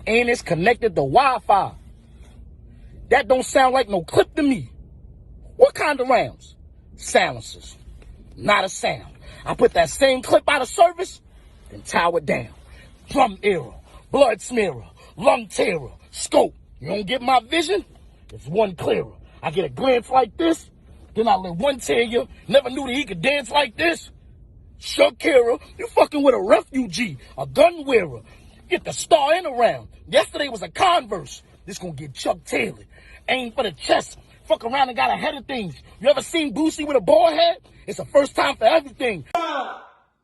And it's connected to Wi-Fi. That don't sound like no clip to me. What kind of rounds? Silencers. Not a sound. I put that same clip out of service, then tower it down. Drum era, blood smearer, lung terror, scope. You don't get my vision? It's one clearer. I get a glance like this, then I let one tell you, never knew that he could dance like this. Shakira, you fucking with a refugee, a gun wearer. Get the star in around. Yesterday was a Converse. This gonna get Chuck Taylor. Aim for the chest. Fuck around and got ahead of things. You ever seen Boosie with a bald head? It's the first time for everything.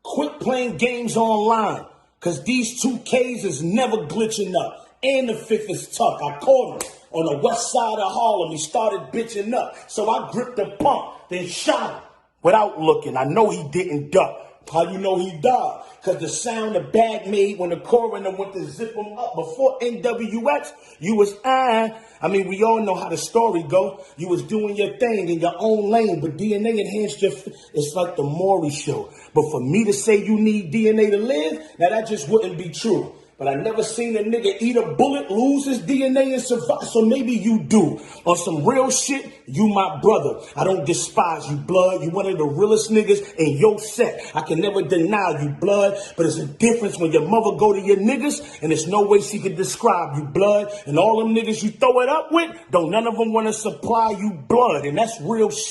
Quit playing games online, cause these 2Ks is never glitching up. And the fifth is tough. I caught him on the west side of Harlem. He started bitching up. So I gripped the pump, then shot him without looking. I know he didn't duck. How you know he died? Cause the sound the bag made when the coroner went to zip him up before NWX, you was I mean, we all know how the story go. You was doing your thing in your own lane, but DNA enhanced your, it's like the Maury show. But for me to say you need DNA to live, now that just wouldn't be true. But I never seen a nigga eat a bullet, lose his DNA, and survive. So maybe you do. On some real shit, you my brother. I don't despise you, blood. You one of the realest niggas in your set. I can never deny you, blood. But it's a difference when your mother go to your niggas, and there's no way she can describe you, blood. And all them niggas you throw it up with, don't none of them want to supply you blood. And that's real shit.